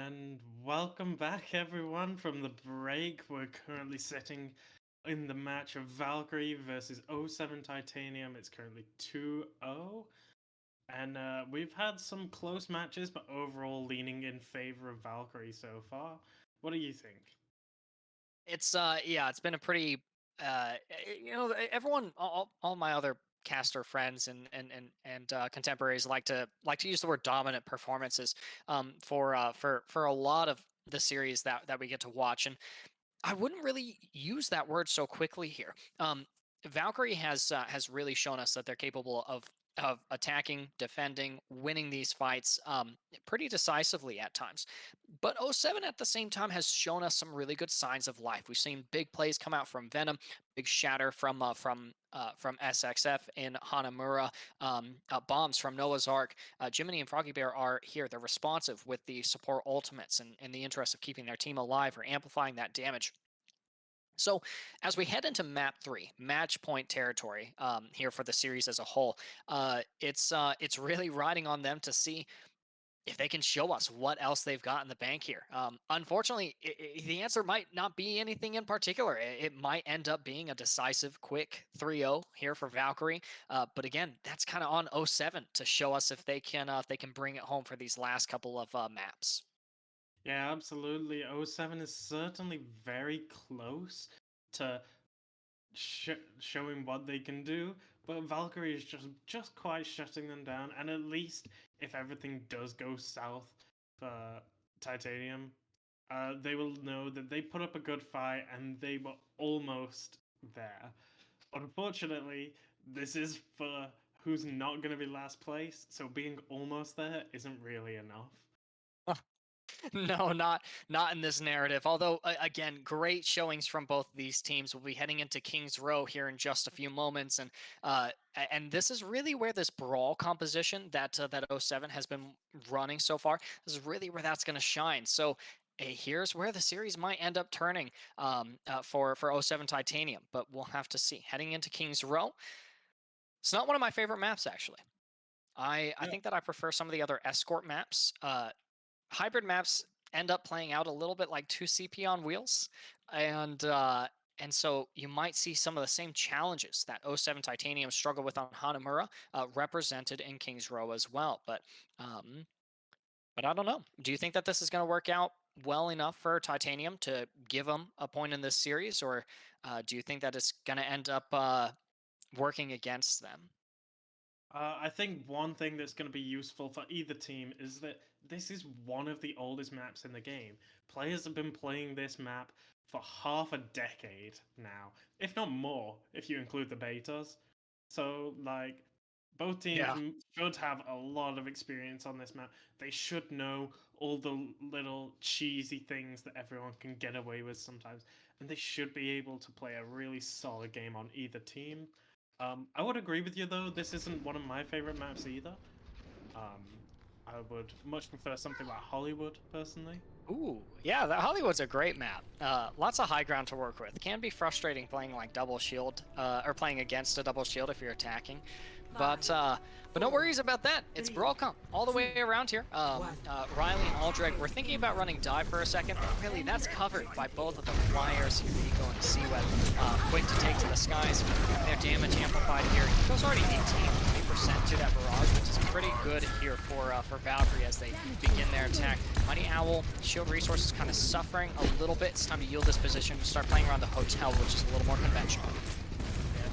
And welcome back, everyone, from the break. We're currently sitting in the match of Valkyrie versus 07 Titanium. It's currently 2-0. And we've had some close matches, but overall leaning in favor of Valkyrie so far. What do you think? It's it's been a pretty everyone, all my other caster friends and contemporaries like to use the word dominant performances for a lot of the series that we get to watch, and I wouldn't really use that word so quickly here. Valkyrie has really shown us that they're capable of attacking, defending, winning these fights pretty decisively at times. But oh 07 at the same time has shown us some really good signs of life. We've seen big plays come out from Venom, big shatter from SXF in Hanamura, bombs from Noah's Ark. Jiminie and FroggyBear are here. They're responsive with the support ultimates and in the interest of keeping their team alive or amplifying that damage. So, as we head into map 3, match point territory, here for the series as a whole, it's really riding on them to see if they can show us what else they've got in the bank here. Unfortunately, the answer might not be anything in particular. It might end up being a decisive, quick 3-0 here for Valkyrie. But again, that's kind of on 07 to show us if they can bring it home for these last couple of maps. Yeah, absolutely. 07 is certainly very close to showing what they can do, but Valkyrie is just quite shutting them down. And at least if everything does go south for Titanium, they will know that they put up a good fight and they were almost there. Unfortunately, this is for who's not going to be last place, so being almost there isn't really enough. No, not in this narrative. Although again, great showings from both these teams. We'll be heading into King's Row here in just a few moments, and this is really where this brawl composition that 07 has been running so far. This is really where that's going to shine. So here's where the series might end up turning for 07 Titanium, but we'll have to see. Heading into King's Row, it's not one of my favorite maps actually. I think that I prefer some of the other escort maps. Hybrid maps end up playing out a little bit like 2CP on wheels, and so you might see some of the same challenges that 07 Titanium struggled with on Hanamura represented in King's Row as well. But I don't know. Do you think that this is going to work out well enough for Titanium to give them a point in this series, or do you think that it's going to end up working against them? I think one thing that's going to be useful for either team is that this is one of the oldest maps in the game. Players have been playing this map for half a decade now, if not more, if you include the betas. So, like, both teams should have a lot of experience on this map. They should know all the little cheesy things that everyone can get away with sometimes, and they should be able to play a really solid game on either team. I would agree with you, though. This isn't one of my favorite maps either. I would much prefer something like Hollywood, personally. Ooh, yeah, Hollywood's a great map. Lots of high ground to work with. Can be frustrating playing like double shield, or playing against a double shield if you're attacking. But no worries about that. It's brawl comp all the way around here. Riley and ALDREG, we're thinking about running dive for a second, but really that's covered by both of the flyers here, Eco and Seaweb. Quick to take to the skies. Their damage amplified here. Eco's already 18% to that barrage, which is pretty good here for Valkyrie as they begin their attack. MightyOwl, shield resources kind of suffering a little bit. It's time to yield this position and start playing around the hotel, which is a little more conventional.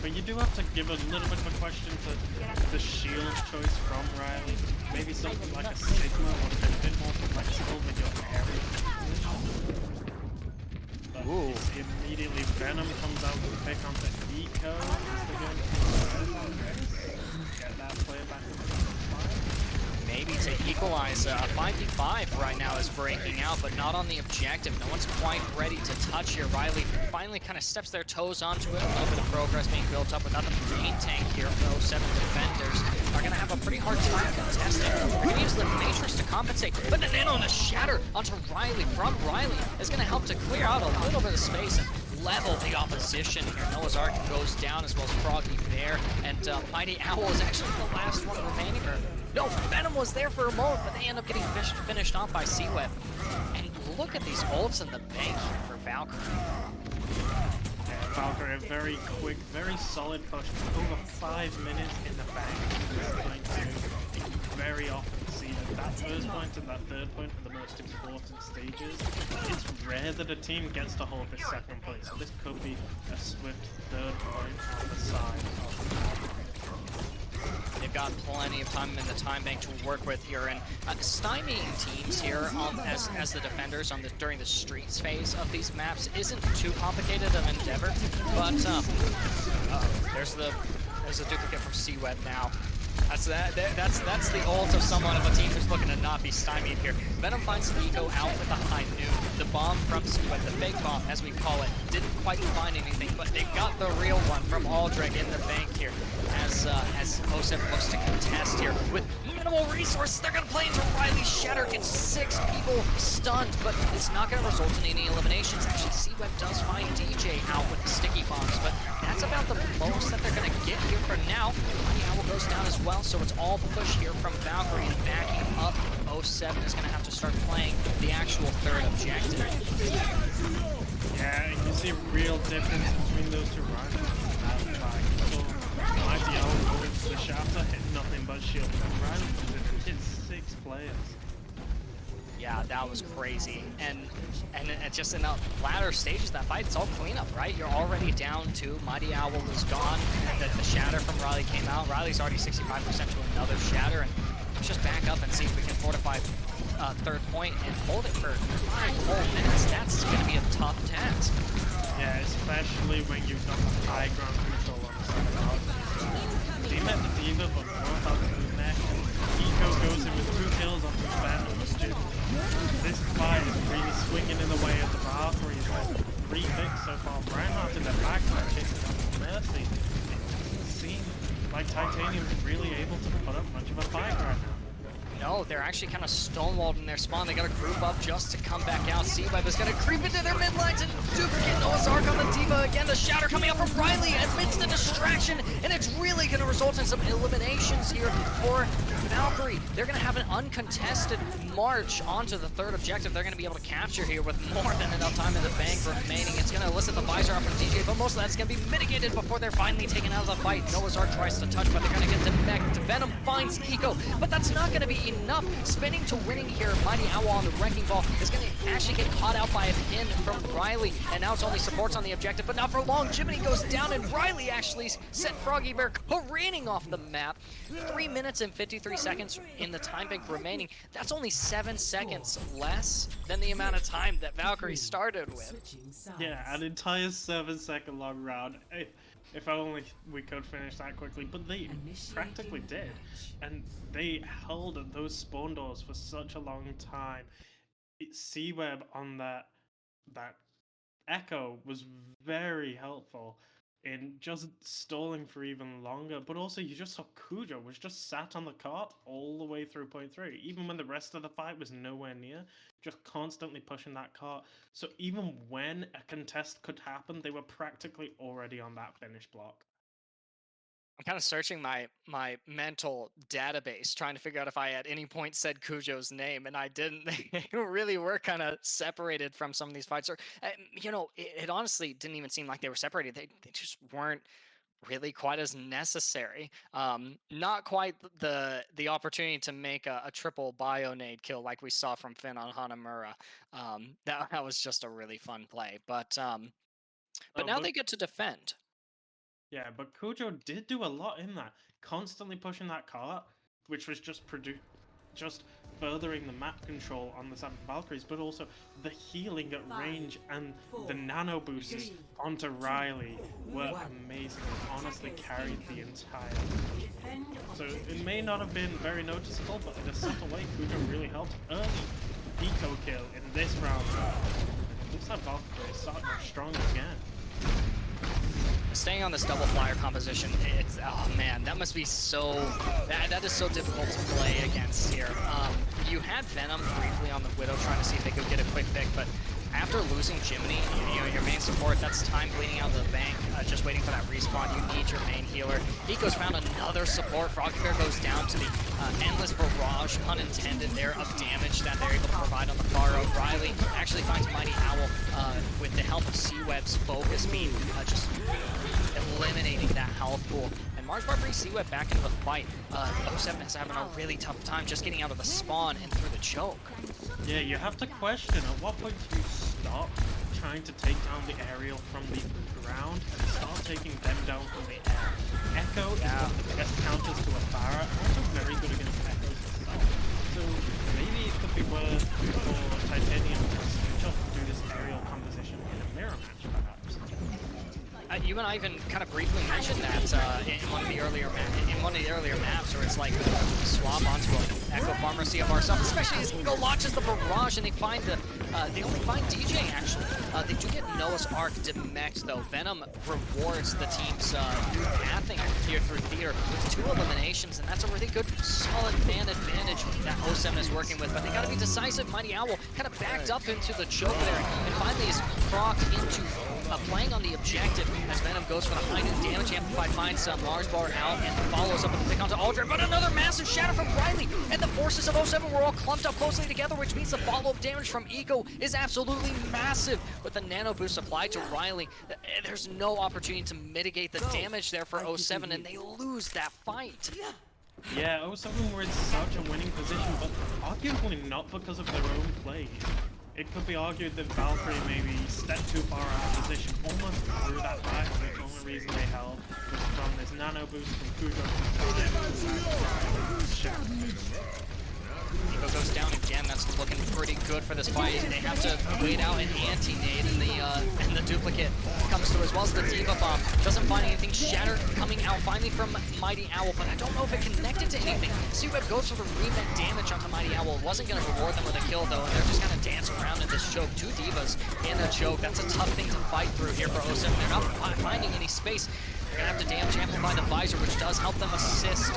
But you do have to give a little bit of a question to the shield choice from Riley. Maybe something like a Sigma would have been a bit more flexible with your area position. But immediately Venom comes out with a pick onto Eco. Get that player back into the fire. Maybe to equalize. A 5v5 right now is breaking out, but not on the objective. No one's quite ready to touch here. Riley finally kind of steps their toes onto it. A little bit of progress being built up without the main tank here. 07 defenders are going to have a pretty hard time contesting. They're going to use the Matrix to compensate, but an in on a shatter onto Riley from Riley is going to help to clear out a little bit of space and level the opposition here. Noah's Ark goes down as well as FroggyBear, and MightyOwl is actually the last one remaining. No, Venom was there for a moment, but they end up getting finished off by C-Web. And look at these ults in the bank here for Valkyrie. Valkyrie, a very quick, very solid push. Over 5 minutes in the bank. This is going to very often see that first point and that third point are the most important stages. It's rare that a team gets to hold this second place, so this could be a swift third point on the side of They've got plenty of time in the time bank to work with here, and stymieing teams here as the defenders during the streets phase of these maps isn't too complicated of an endeavor. But there's a duplicate from C-Web now. That's the ult of someone of a team who's looking to not be stymied here. Venom finds Eco out with a high noon. The bomb from C-Web, the fake bomb as we call it, didn't quite find anything, but they got the real one from ALDREG in the bank here. As 07 looks to contest here with minimal resources, they're gonna play into Riley's Shatter, get 6 people stunned, but it's not gonna result in any eliminations. Actually, C-Web does find DJ out with the sticky bombs, but that's about the most that they're gonna get here for now. MightyOwl goes down as well, so it's all push here from Valkyrie, and backing up 07 is gonna have to start playing the actual third objective. Yeah, you can see a real difference between those two rivals in that fight. So, MightyOwl going for the shatter, hit nothing but shield, and Riley hit 6 players. Yeah, that was crazy. And just in the latter stages of that fight, it's all cleanup, right? You're already down 2. MightyOwl is gone. The shatter from Riley came out. Riley's already 65% to another shatter. And let's just back up and see if we can fortify third point and hold it for 5 whole minutes. That's going to be a tough task. Yeah, especially when you've got the high ground control on the side of Valkyrie. They met the D.Va, but more Valkyrie neck. Eco goes in with 2 kills onto the Venom. This fight is really swinging in the way of the Valkyries. Like 3 picks so far. Reinhardt in the backline chasing down Mercy. It doesn't seem like Titanium's really able to put up much of a fight right now. No, they're actually kind of stonewalled in their spawn. They got to group up just to come back out. C-Web is going to creep into their mid lines and duplicate Noah's Ark on the D.Va again. The shatter coming out from Riley amidst the distraction, and it's really going to result in some eliminations here for Valkyrie. They're going to have an uncontested march onto the third objective. They're going to be able to capture here with more than enough time in the bank remaining. It's going to elicit the visor off from DJ, but most of that's going to be mitigated before they're finally taken out of the fight. Noah's Ark tries to touch, but they're going to get to Venom finds Eco, but that's not going to be enough. Spinning to winning here. MightyOwl on the wrecking ball is going to actually get caught out by a pin from Riley, and now it's only supports on the objective, but not for long. Jiminie goes down, and Riley actually sent FroggyBear careening off the map. 3 minutes and 53 seconds in the time bank remaining. That's only 7 seconds less than the amount of time that Valkyrie started with. Yeah, an entire 7-second long round. If only we could finish that quickly, but they practically did. And they held at those spawn doors for such a long time. C-Web on that echo was very helpful in just stalling for even longer. But also, you just saw Cujo was just sat on the cart all the way through point 3, even when the rest of the fight was nowhere near, just constantly pushing that cart. So even when a contest could happen, they were practically already on that finish block. I'm kind of searching my mental database, trying to figure out if I at any point said Cujo's name, and I didn't. They really were kind of separated from some of these fights. Or, you know, it honestly didn't even seem like they were separated. They just weren't really quite as necessary. Not quite the opportunity to make a triple Bionade kill like we saw from Finn on Hanamura. That was just a really fun play. But now they get to defend. Yeah, but Cujo did do a lot in that, constantly pushing that cart, which was just furthering the map control on the side of Valkyries, but also the healing at range and the nano boosts onto Riley were amazing and honestly carried the entire game. So it may not have been very noticeable, but in a subtle way, Cujo really helped. Early eco kill in this round. It looks like Valkyrie is starting strong again. Staying on this double flyer composition, it's, oh man, that must be so, that is so difficult to play against here. You had Venom briefly on the Widow trying to see if they could get a quick pick, but after after losing Jiminie, you know, your main support, that's time bleeding out of the bank, just waiting for that respawn. You need your main healer. Eco's found another support. FroggyBear goes down to the endless barrage, pun intended there, of damage that they're able to provide on the far road. Riley actually finds MightyOwl with the help of C-Web's focus beam, just eliminating that health pool. And Marsbar brings C-Web back into the fight. 07 is having a really tough time just getting out of the spawn and through the choke. Yeah, you have to question at what point do you stop trying to take down the aerial from the ground and start taking them down from the air. Echo is one of the best counters to a Pharah, also very good against Echoes herself. So maybe it could be worth for Titanium to switch up and do this aerial composition in a mirror match, perhaps. You and I even kind of briefly mentioned that in one of the earlier maps, where it's like swap onto an Echo Farmer CFR stuff, especially as Eagle launches the barrage and they find they only find DJ actually. They do get Noah's Ark demect though. Venom rewards the team's pathing here through theater with 2 eliminations, and that's a really good solid man advantage that 07 is working with. But they gotta be decisive. MightyOwl kind of backed up into the choke there, and finally is procced into playing on the objective as Venom goes for the high noon damage amplified, finds Marsbar out and follows up with the pick onto ALDREG, but another massive shatter from Riley, and the forces of 07 were all clumped up closely together, which means the follow-up damage from Eco is absolutely massive. With the nano boost applied to Riley, there's no opportunity to mitigate the damage there for 07, and they lose that fight. Yeah, 07 were in such a winning position, but arguably not because of their own play. It could be argued that Valkyrie maybe stepped too far out of position, almost through that fight. The only reason they held was from this nano boost from Puca. Eco goes down again. That's looking pretty good for this fight. They have to wait out an anti-nade, and the duplicate comes through, as well as the Diva Bomb. Doesn't find anything. Shatter coming out finally from MightyOwl, but I don't know if it connected to anything. C-Web goes for the remake damage onto MightyOwl. Wasn't going to reward them with a kill, though, and they're just going to dance around in this choke. 2 Divas in a choke. That's a tough thing to fight through here for 07. They're not finding any space. They're going to have to damage amplify the visor, which does help them assist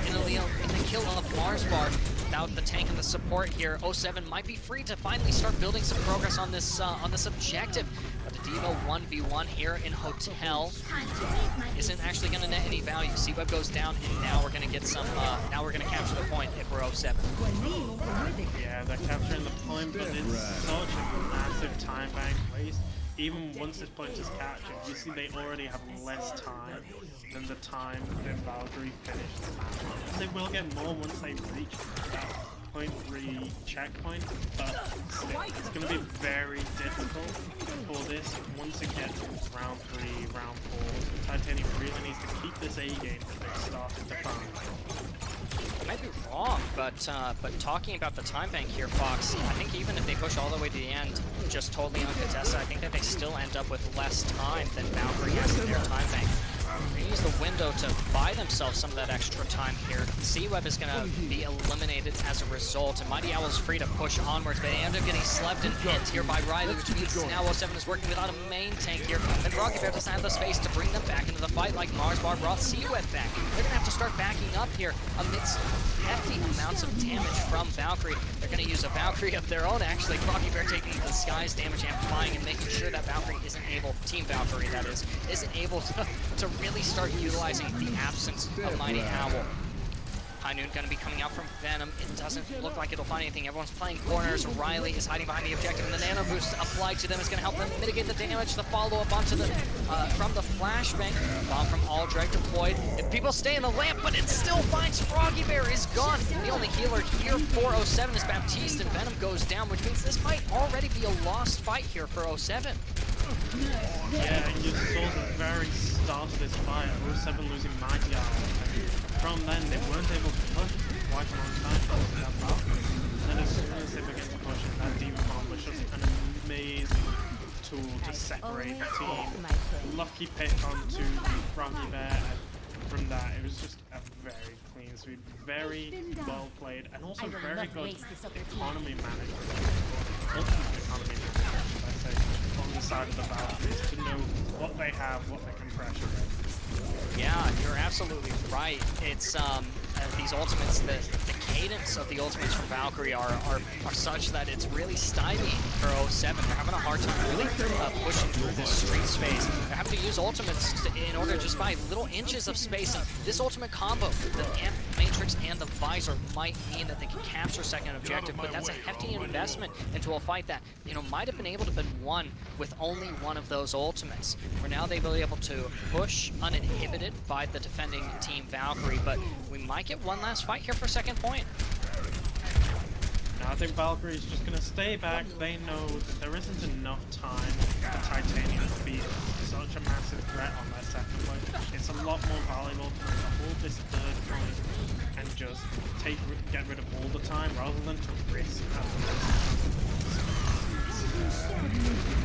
in the kill of Marsbar. Without the tank and the support here, 07 might be free to finally start building some progress on this objective. But the Devo 1v1 here in Hotel isn't actually going to net any value. C-Web goes down, and now we're going to get some. Now we're going to capture the point if we're 07. Yeah, they're capturing the point, but it's such a massive time bank waste. Even once this point is captured, you see they already have less time than the time that Valkyrie finished the match. And they will get more once they reach that 0.3 checkpoint, but still, it's going to be very difficult for this once it gets round 3, round 4. Titanium really needs to keep this A game that they've started to find. I might be wrong, but talking about the time bank here, Fox, I think even if they push all the way to the end, just totally uncontested, I think that they still end up with less time than Valkyrie has in their time bank. They use the window to buy themselves some of that extra time here. C-Web is going to be eliminated as a result, and MightyOwl's free to push onwards, but they end up getting slept and hit here by Riley, which means now 07 is working without a main tank here, and FroggyBear doesn't have the space to bring them back into the fight like Marsbar brought C-Web back. They're going to have to start backing up here amidst hefty amounts of damage from Valkyrie. They're going to use a Valkyrie of their own, actually. FroggyBear taking the Sky's damage amplifying and making sure that Valkyrie isn't able, Team Valkyrie that is, isn't able to really start utilizing the absence of MightyOwl. High Noon going to be coming out from Venom. It doesn't look like it'll find anything. Everyone's playing corners. Riley is hiding behind the objective, and the nano boost applied to them is going to help them mitigate the damage. The follow-up onto the from the flashbang. Bomb from ALDREG deployed. If people stay in the lamp, but it still finds FroggyBear is gone. The only healer here for 07 is Baptiste, and Venom goes down, which means this might already be a lost fight here for 07. Yeah, and you saw the very start of this fight, 07 losing MightyOwl. From then, they weren't able to push quite a long time for that Valkyrie. And then as soon as they began to push it, that Demon Bomb was just an amazing tool to separate the team. Lucky pick onto FroggyBear, and from that, it was just a very clean sweep, very well played, and also very good economy management. Ultimate economy management, should I say, on the side of the Valkyries, to know what they have, what they can pressure with. Yeah, you're absolutely right. It's these ultimates, the cadence of the ultimates from Valkyrie are such that it's really stymieing for 07. They're having a hard time really pushing through this street space. They're having to use ultimates in order to just buy little inches of space, and this ultimate combo, the Amp Matrix and the Visor, might mean that they can capture second objective, but that's a hefty investment into a fight that, you know, might have been able to have been won with only one of those ultimates. For now, they'll be able to push uninhibited by the defending team Valkyrie, but we might get one last fight here for second point. Now, I think Valkyrie's just going to stay back. They know that there isn't enough time for Titanium to be such a massive threat on their second point. It's a lot more valuable for them to hold this third point and just get rid of all the time rather than to risk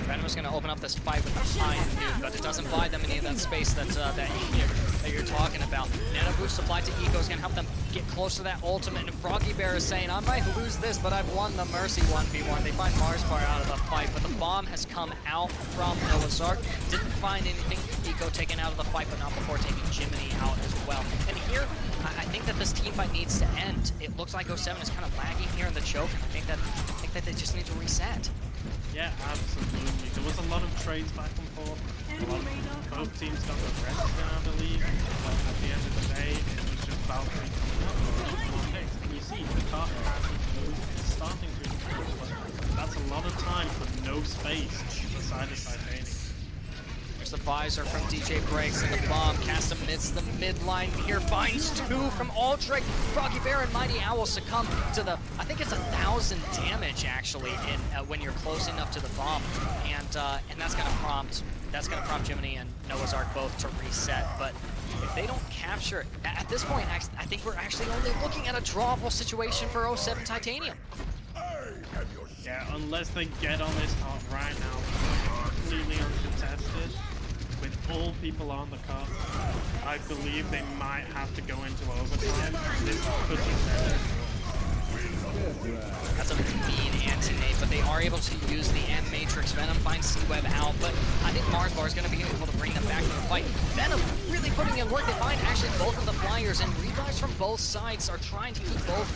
Venom's going to open up this fight with a high nuke, but it doesn't buy them any of that space that you're talking about. Nano boost supplied to Eco is going to help them get close to that ultimate, and FroggyBear is saying, I might lose this, but I've won the Mercy 1v1. They find Marsbar out of the fight, but the bomb has come out from Noah's Ark. Didn't find anything. Eco taken out of the fight, but not before taking Jiminie out as well. And here, I think that this team fight needs to end. It looks like 07 is kind of lagging here in the choke, and I think that they just need to reset. Yeah, absolutely. There was a lot of trades back and forth. Both teams got the rest of it, I believe. But at the end of the day, it was just Valkyrie coming up with picks. And you see, the car is starting to improve, but that's a lot of time for no space beside the Titanium. There's the Visor from DJBreaks, and the bomb cast amidst the midline here finds two from ALDREG. FroggyBear and MightyOwl succumb to the, I think it's 1,000 damage actually in when you're close enough to the bomb, and that's gonna prompt Jiminie and Noah's Ark both to reset. But if they don't capture it at this point, I think we're actually only looking at a drawable situation for 07 Titanium. Yeah, unless they get on this top right now, completely uncontested, with all people on the cup, I believe they might have to go into overtime. This could be better. That's a mean anti-nade, but they are able to use the Amp Matrix. Venom finds C-Web out, but I think Marsbar is going to be able to bring them back to the fight. Venom really putting in work. They find actually both of the flyers, and revives from both sides are trying to keep both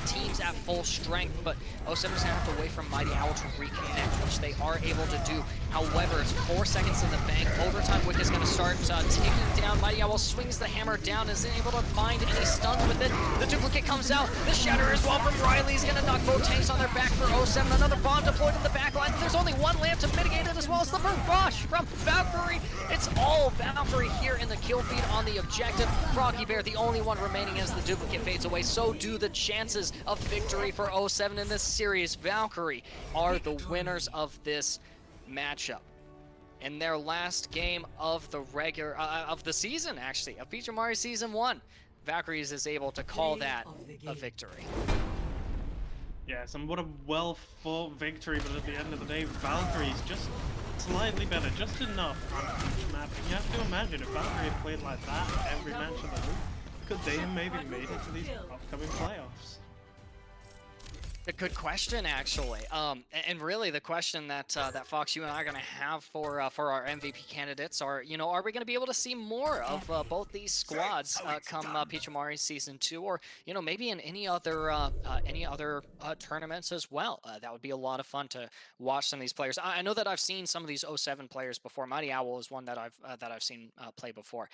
teams at full strength, but 07 is going to have to wait for MightyOwl to reconnect, which they are able to do. However, it's 4 seconds in the bank. Overtime Wick is going to start ticking down. MightyOwl swings the hammer down, isn't able to find any stuns with it. The duplicate comes out. The shatter as well from Riley's going to knock both tanks on their back for 07. Another bomb deployed in the back line. There's only one lamp to mitigate it, as well as the barrage from Valkyrie. It's all Valkyrie here in the kill feed on the objective. FroggyBear, the only one remaining as the duplicate fades away. So do the chances of victory for 07 in this series. Valkyrie are the winners of this matchup. In their last game of the of the season, actually, of Peachimari Season 1, Valkyries is able to call that a victory. Yes, and what a well-fought victory, but at the end of the day, Valkyrie's just slightly better, just enough on each map. And you have to imagine, if Valkyrie had played like that every match of the week, could they have maybe made it to these upcoming playoffs? A good question, actually, and really the question that that Fox, you and I are going to have for our MVP candidates are, you know, are we going to be able to see more of both these squads come Peachimari Season 2, or, you know, maybe in any other tournaments as well? That would be a lot of fun to watch some of these players. I know that I've seen some of these 07 players before. MightyOwl is one that I've seen play before.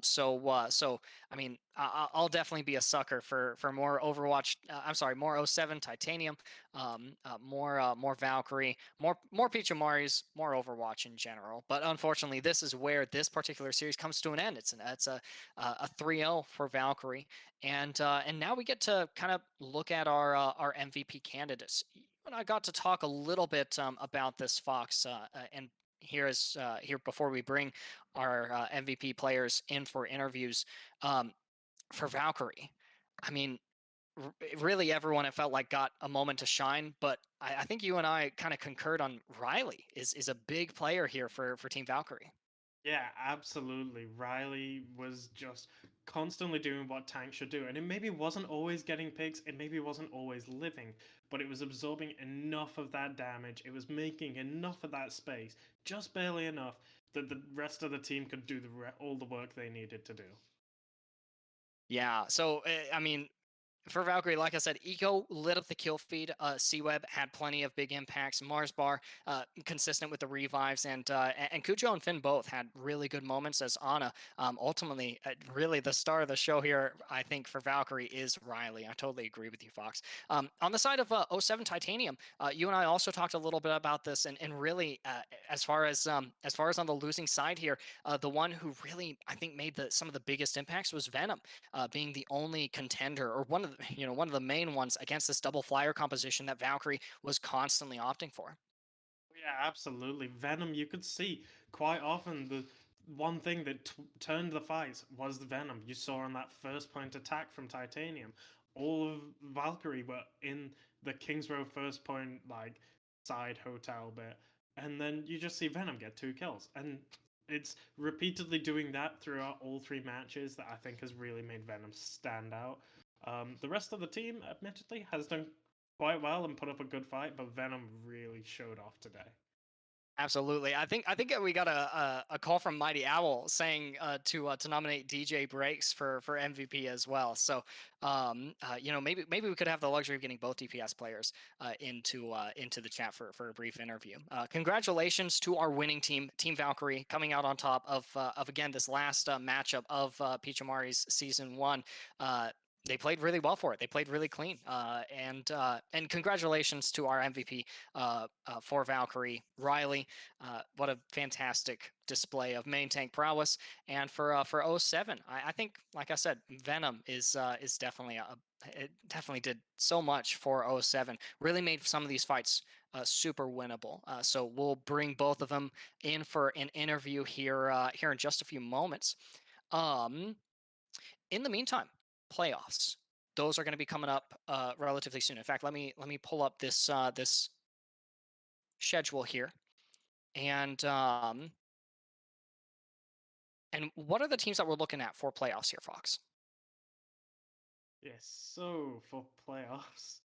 So I mean, I'll definitely be a sucker for more Overwatch. I'm sorry, more 07 Titanium, more Valkyrie, more Peachimaris, more Overwatch in general. But unfortunately, this is where this particular series comes to an end. It's a 3-0 for Valkyrie, and now we get to kind of look at our MVP candidates. You and I got to talk a little bit about this, Fox, and here before we bring our MVP players in for interviews. For Valkyrie, I mean, really everyone, it felt like, got a moment to shine, but I think you and I kind of concurred on Riley is a big player here for Team Valkyrie. Yeah, absolutely. Riley was just constantly doing what Tank should do, and it maybe wasn't always getting picks, it maybe wasn't always living, but it was absorbing enough of that damage, it was making enough of that space, just barely enough, that the rest of the team could do all the work they needed to do. Yeah, so I mean, For Valkyrie, like I said, Eco lit up the kill feed. C-Web had plenty of big impacts. Mars Bar, consistent with the revives, and Cujo and Finn both had really good moments as Ana. Ultimately, really the star of the show here, I think, for Valkyrie is Riley. I totally agree with you, Fox. On the side of 07 Titanium, you and I also talked a little bit about this, and really, as far as on the losing side here, the one who really I think made some of the biggest impacts was Venom, being the only contender or one of the main ones against this double flyer composition that Valkyrie was constantly opting for. Yeah, absolutely. Venom, you could see quite often the one thing that turned the fight was the Venom. You saw on that first point attack from Titanium, all of Valkyrie were in the Kings Row first point, like, side hotel bit, and then you just see Venom get 2 kills. And it's repeatedly doing that throughout all 3 matches that I think has really made Venom stand out. The rest of the team, admittedly, has done quite well and put up a good fight, but Venom really showed off today. Absolutely. I think we got a call from MightyOwl saying to nominate DJBreaks for MVP as well. So maybe we could have the luxury of getting both DPS players into the chat for a brief interview. Congratulations to our winning team, Team Valkyrie, coming out on top of again this last matchup of Peachimari's season 1. They played really well for it. They played really clean. And congratulations to our MVP for Valkyrie, Riley. What a fantastic display of main tank prowess. And for 07, I think, like I said, Venom is definitely it definitely did so much for 07. Really made some of these fights super winnable. So we'll bring both of them in for an interview here in just a few moments. In the meantime, playoffs. Those are going to be coming up relatively soon. In fact, let me pull up this this schedule here, and what are the teams that we're looking at for playoffs here, Fox? Yes, so for playoffs,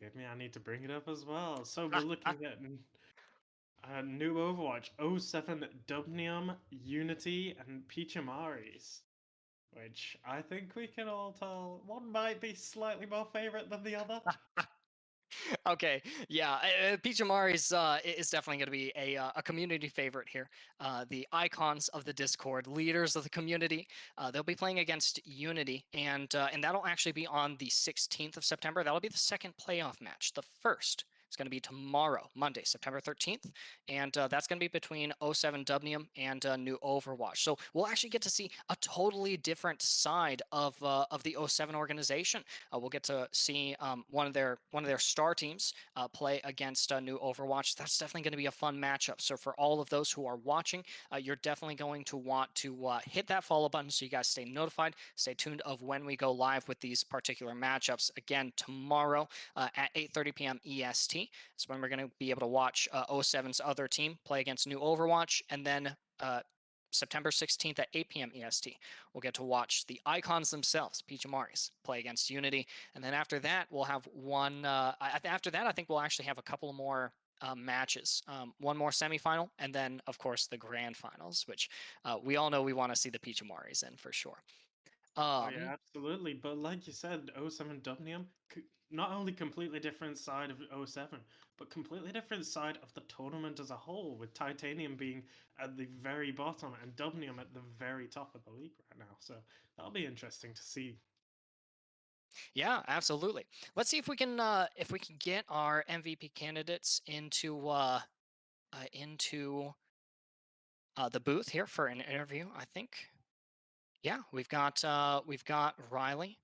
give me, I need to bring it up as well. So we're looking at new Overwatch, 07 Dubnium, Unity, and Peachimaris, which I think we can all tell one might be slightly more favorite than the other. Okay, yeah, Peachimari's is definitely going to be a community favorite here. The icons of the Discord, leaders of the community, they'll be playing against Unity, and that'll actually be on the 16th of September. That'll be the second playoff match. The first is going to be tomorrow, Monday, September 13th, and that's going to be between 07 Dubnium and New Overwatch. So we'll actually get to see a totally different side of the 07 organization. We'll get to see one of their star teams play against New Overwatch. That's definitely going to be a fun matchup. So for all of those who are watching, you're definitely going to want to hit that follow button so you guys stay notified, stay tuned of when we go live with these particular matchups. Again, tomorrow at 8:30 p.m. EST is when we're going to be able to watch 07's other team play against New Overwatch, and then September 16th at 8 p.m. EST, we'll get to watch the icons themselves, Peachimaris, play against Unity. And then after that, we'll have one. After that, I think we'll actually have a couple more matches. One more semifinal, and then, of course, the grand finals, which we all know we want to see the Peachimaris in for sure. Oh yeah, absolutely. But like you said, 07 Dubnium, not only completely different side of 07, but completely different side of the tournament as a whole, with Titanium being at the very bottom and Dubnium at the very top of the league right now. So that'll be interesting to see. Yeah, absolutely. Let's see if we can get our MVP candidates into the booth here for an interview. I think. Yeah, we've got Riley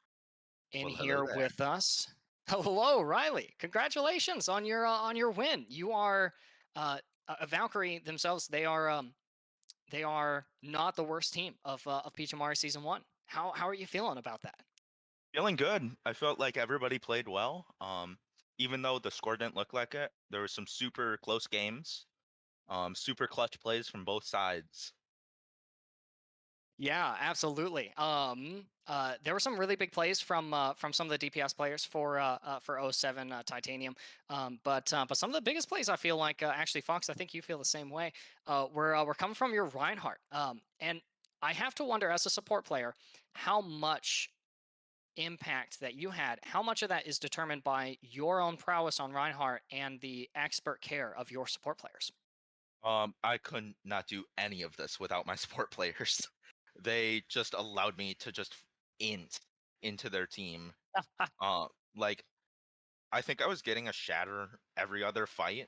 in Well, hello here there. with us. Hello, Riley. Congratulations on your win. You are Valkyrie themselves. They are not the worst team of Peachimari season 1. How are you feeling about that? Feeling good. I felt like everybody played well. Even though the score didn't look like it, there were some super close games. Super clutch plays from both sides. Yeah, absolutely. There were some really big plays from some of the DPS players for 07 Titanium. But some of the biggest plays I feel like actually, Fox, I think you feel the same way. We're coming from your Reinhardt. And I have to wonder, as a support player, how much impact that you had, how much of that is determined by your own prowess on Reinhardt and the expert care of your support players? I couldn't not do any of this without my support players. They just allowed me to just int into their team. Uh, like I think I was getting a shatter every other fight,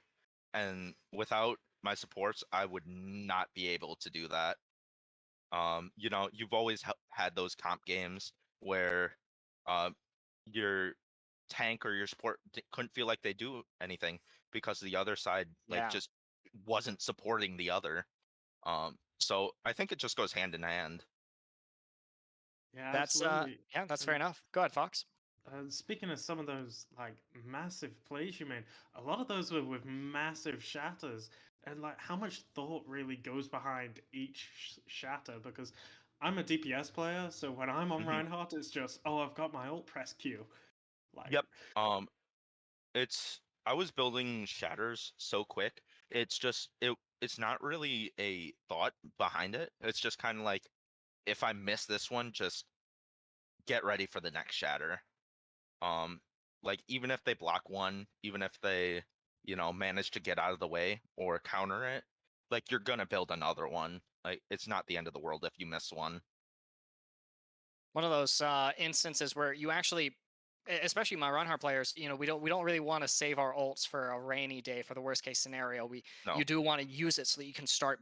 and without my supports, I would not be able to do that. You've always had those comp games where uh, your tank or your support couldn't feel like they do anything because the other side Yeah. just wasn't supporting the other. So I think it just goes hand in hand. Yeah, That's absolutely. yeah, that's fair And enough. Go ahead, Fox. speaking of some of those like massive plays you made, a lot of those were with massive shatters, and like how much thought really goes behind each shatter. Because I'm a DPS player, so when I'm on Mhm. Reinhardt, it's just I've got my ult press Q. Like, Yep. It's I was building shatters so quick. It's not really a thought behind it. It's just kind of like if I miss this one, just get ready for the next shatter. Um, like even if they block one, even if they, manage to get out of the way or counter it, like you're gonna build another one. Like it's not the end of the world if you miss one. One of those instances where you actually, especially my Reinhardt players, we don't really want to save our ults for a rainy day for the worst case scenario. You No. do want to use it so that you can start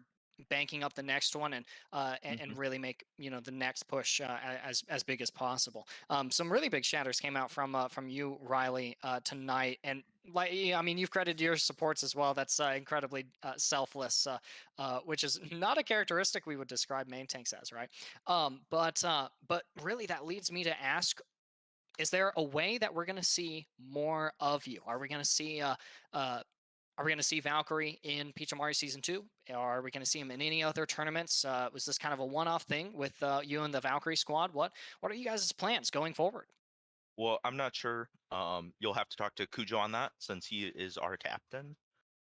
banking up the next one and Hmm. really make the next push as big as possible. Some really big shatters came out from you, Riley, tonight, and like I mean, you've credited your supports as well. That's incredibly selfless, which is not a characteristic we would describe main tanks as, right? But really, that leads me to ask: is there a way that we're going to see more of you? Are we going to see uh, are we going to see Valkyrie in Peachimari season 2? Are we going to see him in any other tournaments? Was this kind of a one-off thing with you and the Valkyrie squad? What are you guys' plans going forward? Well, I'm not sure. You'll have to talk to Cujo on that since he is our captain.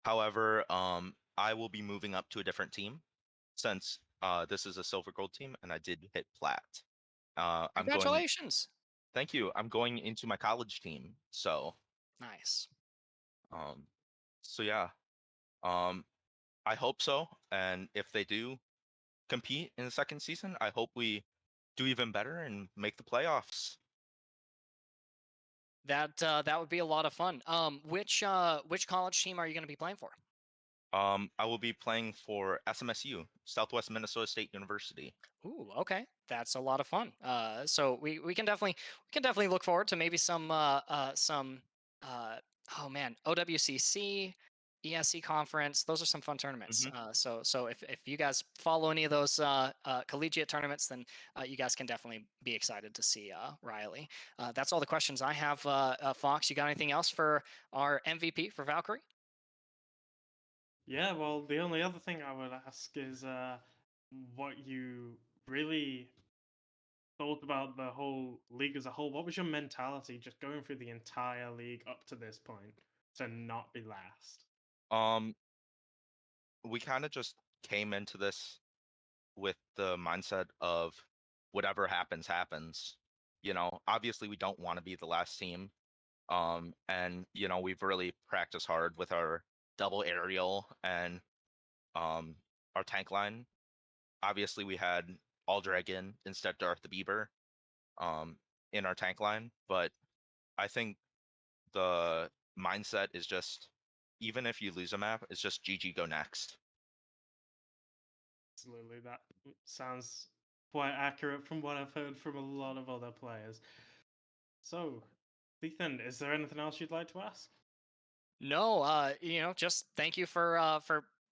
However, I will be moving up to a different team since this is a silver gold team and I did hit plat. I'm going. Congratulations! Thank you. I'm going into my college team. Nice. Um, so yeah. Um, I hope so. And if they do compete in the second season, I hope we do even better and make the playoffs. That would be a lot of fun. Which college team are you going to be playing for? I will be playing for SMSU, Southwest Minnesota State University. Ooh, okay, that's a lot of fun. So we can definitely look forward to maybe some uh, oh man, OWCC, ESC conference. Those are some fun tournaments. Hmm. So if you guys follow any of those collegiate tournaments, then you guys can definitely be excited to see Riley. That's all the questions I have. Fox, you got anything else for our MVP for Valkyrie? yeah, well, the only other thing I would ask is what you really thought about the whole league as a whole. What was your mentality just going through the entire league up to this point to not be last? Um, we kind of just came into this with the mindset of whatever happens, happens. Obviously we don't want to be the last team. And we've really practiced hard with our double aerial and our tank line. Obviously we had ALDREG instead of DarthBieber um in our tank line, but I think the mindset is just even if you lose a map, it's just GG go next. Absolutely, that sounds quite accurate from what I've heard from a lot of other players. So, Ethan, is there anything else you'd like to ask? No, just thank you for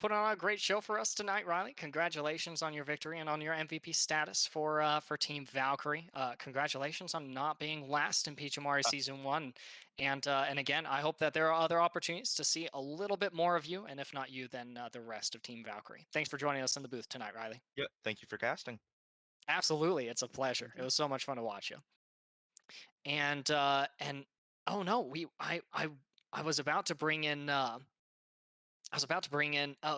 putting on a great show for us tonight, Riley. Congratulations on your victory and on your MVP status for Team Valkyrie. Congratulations on not being last in Peachimari season 1, and again, I hope that there are other opportunities to see a little bit more of you, and if not you, then the rest of Team Valkyrie. Thanks for joining us in the booth tonight, Riley. Yeah, thank you for casting. Absolutely, it's a pleasure. It Mhm. was so much fun to watch you. And oh no, I was about to bring in.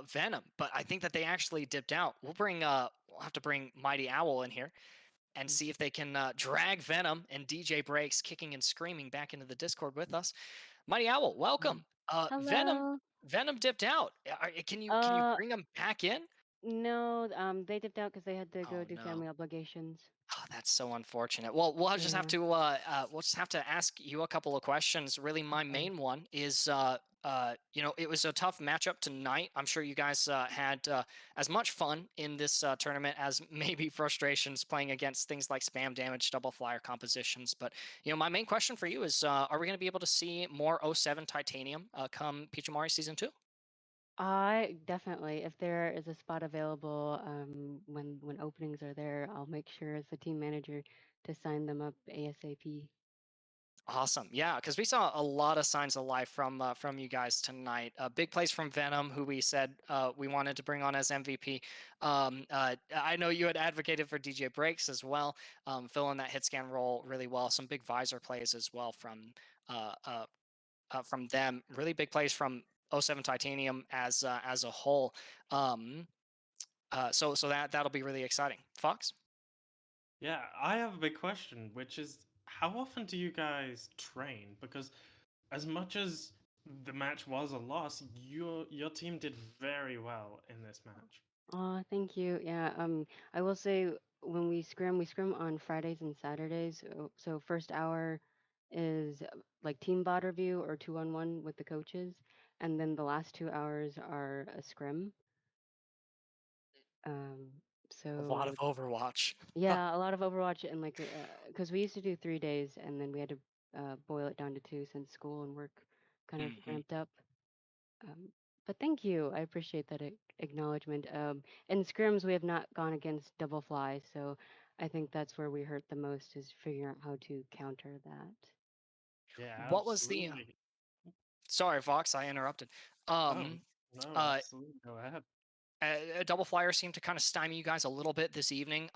Venom, but I think that they actually dipped out. We'll have to bring MightyOwl in here. and see if they can drag Venom and DJBreaks kicking and screaming back into the Discord with us. MightyOwl, welcome. Venom Hello. Venom dipped out. Can you Uh, bring him back in? no, they dipped out because they had to go Oh do no. family obligations. Oh, that's so unfortunate. Well, Yeah. we'll just have to ask you a couple of questions. Really, my Okay. main one is, it was a tough matchup tonight. I'm sure you guys had as much fun in this tournament as maybe frustrations playing against things like spam damage, double flyer compositions. But my main question for you is, are we going to be able to see more '07 Titanium come Peachimari Season 2? I definitely, if there is a spot available, when openings are there, I'll make sure as the team manager to sign them up ASAP. Awesome. Yeah, because we saw a lot of signs of life from you guys tonight. Big plays from Venom, who we said we wanted to bring on as MVP. I know you had advocated for DJBreaks as well, filling that hit scan role really well. Some big visor plays as well uh, uh, from them. Really big plays from '07 Titanium as a whole. So that'll be really exciting. Fox? Yeah, I have a big question, which is how often do you guys train? Because as much as the match was a loss, your team did very well in this match. Oh, thank you. Yeah, I will say when we scrim on Fridays and Saturdays. So first hour is like team bot review or 2-on-1 with the coaches, and then the last 2 hours are a scrim. Um, A lot so of Overwatch. yeah, a lot of Overwatch and like because we used to do 3 days and then we had to boil it down to two since school and work kind of Hmm. ramped up. Um, but thank you. I appreciate that acknowledgement. In scrims, we have not gone against double fly, so I think that's where we hurt the most is figuring out how to counter that. Yeah, What was the absolutely. Sorry, Vox, I interrupted. Oh, Um, no, uh, absolutely. Go ahead. Double Flyer seemed to kind of stymie you guys a little bit this evening.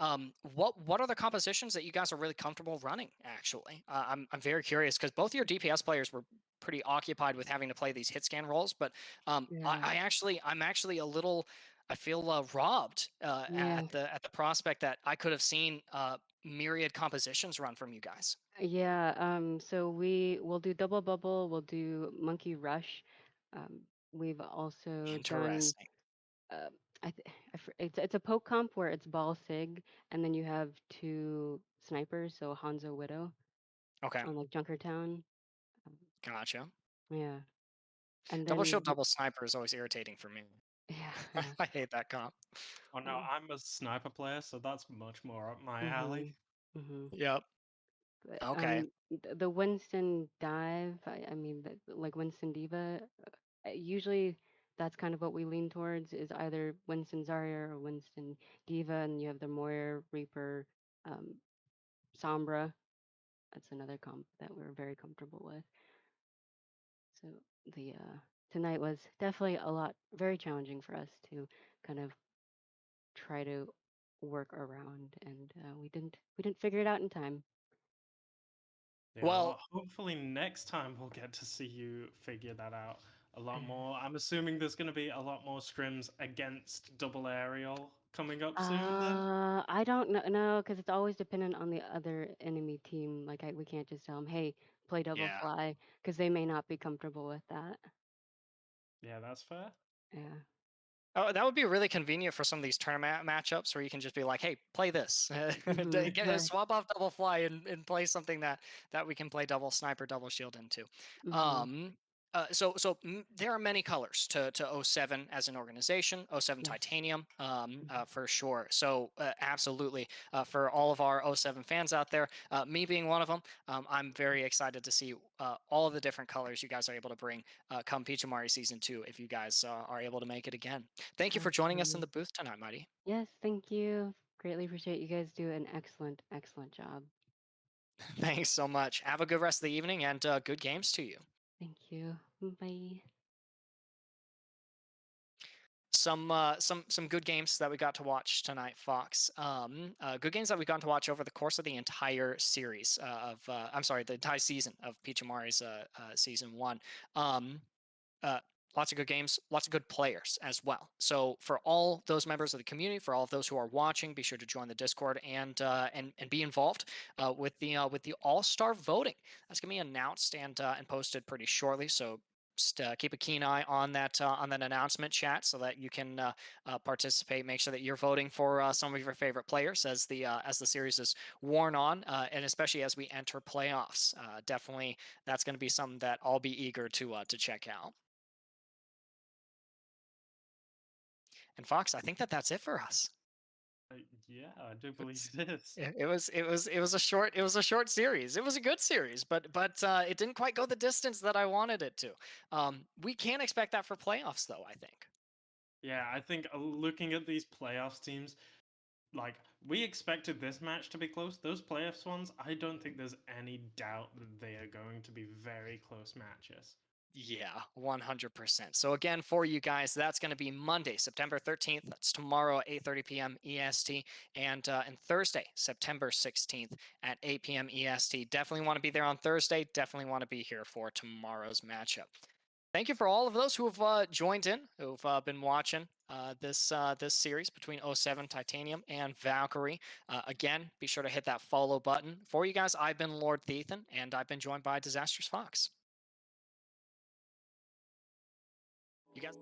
What are the compositions that you guys are really comfortable running? Actually, I'm very curious because both your DPS players were pretty occupied with having to play these hit scan roles, but Yeah, I'm actually a little. I feel robbed yeah, at the prospect that I could have seen myriad compositions run from you guys. yeah. So we will do double bubble. We'll do monkey rush. Um, we've also done. Interesting. Uh, it's a poke comp where it's ball sig, and then you have two snipers, so Hanzo Widow Okay, on like Junkertown. Um, gotcha. yeah, and Double then shield, double sniper is always irritating for me. yeah, yeah. I hate that comp. Oh no, Um, I'm a sniper player, so that's much more up my alley. mhm, mhm. Yep. But, Okay. the Winston dive, I mean, like Winston Diva, usually that's kind of what we lean towards is either Winston Zarya or Winston Diva, and you have the Moira, Reaper, um, Sombra. That's another comp that we're very comfortable with. So the tonight was definitely a lot, very challenging for us to kind of try to work around, and we didn't figure it out in time. Yeah, Well, well, hopefully next time we'll get to see you figure that out a lot Yeah. more. I'm assuming there's going to be a lot more scrims against double aerial coming up soon then. I don't know, no, because it's always dependent on the other enemy team. Like we can't just tell them, "Hey, play double yeah. fly," because they may not be comfortable with that. Yeah, that's fair. Yeah. Oh, that would be really convenient for some of these tournament matchups where you can just be like, "Hey, play this. Right. Swap off double fly and play something that we can play double sniper, double shield into." Mhm. Um, there are many colors to '07 as an organization. '07 Yes. Titanium, Mhm. for sure. So absolutely, for all of our '07 fans out there, me being one of them, I'm very excited to see all of the different colors you guys are able to bring come Peachimari Season 2 if you guys are able to make it again. Thank you for joining us in the Absolutely. booth tonight, Mighty. Yes. Thank you. Greatly appreciate you guys do an excellent, excellent job. Thanks so much. Have a good rest of the evening and good games to you. Thank you. Bye. Some good games that we got to watch tonight, Fox. Good games that we got to watch over the course of the entire series the entire season of Peachimari's Season 1. Um, uh, lots of good games, lots of good players as well. So for all those members of the community, for all of those who are watching, be sure to join the Discord and be involved with the All-Star voting. That's gonna be announced and posted pretty shortly. So just keep a keen eye on that announcement chat so that you can participate. Make sure that you're voting for some of your favorite players as the series is worn on, and especially as we enter playoffs. Definitely, that's going to be something that I'll be eager to check out. And Fox, I think that's it for us. Yeah, I do believe it is. It was a short series. It was a good series, but it didn't quite go the distance that I wanted it to. We can't expect that for playoffs, though. I think. Yeah, I think looking at these playoffs teams, like we expected this match to be close. Those playoffs ones, I don't think there's any doubt that they are going to be very close matches. Yeah, 100%. So again, for you guys, that's going to be Monday, September 13th. That's tomorrow at 8:30 p.m. EST, and Thursday, September 16th at 8 p.m. EST. Definitely want to be there on Thursday. Definitely want to be here for tomorrow's matchup. Thank you for all of those who have joined in, who've been watching this series between 07 Titanium and Valkyrie. Again, be sure to hit that follow button. For you guys, I've been LordThethan, and I've been joined by Disastrous Fox. You guys.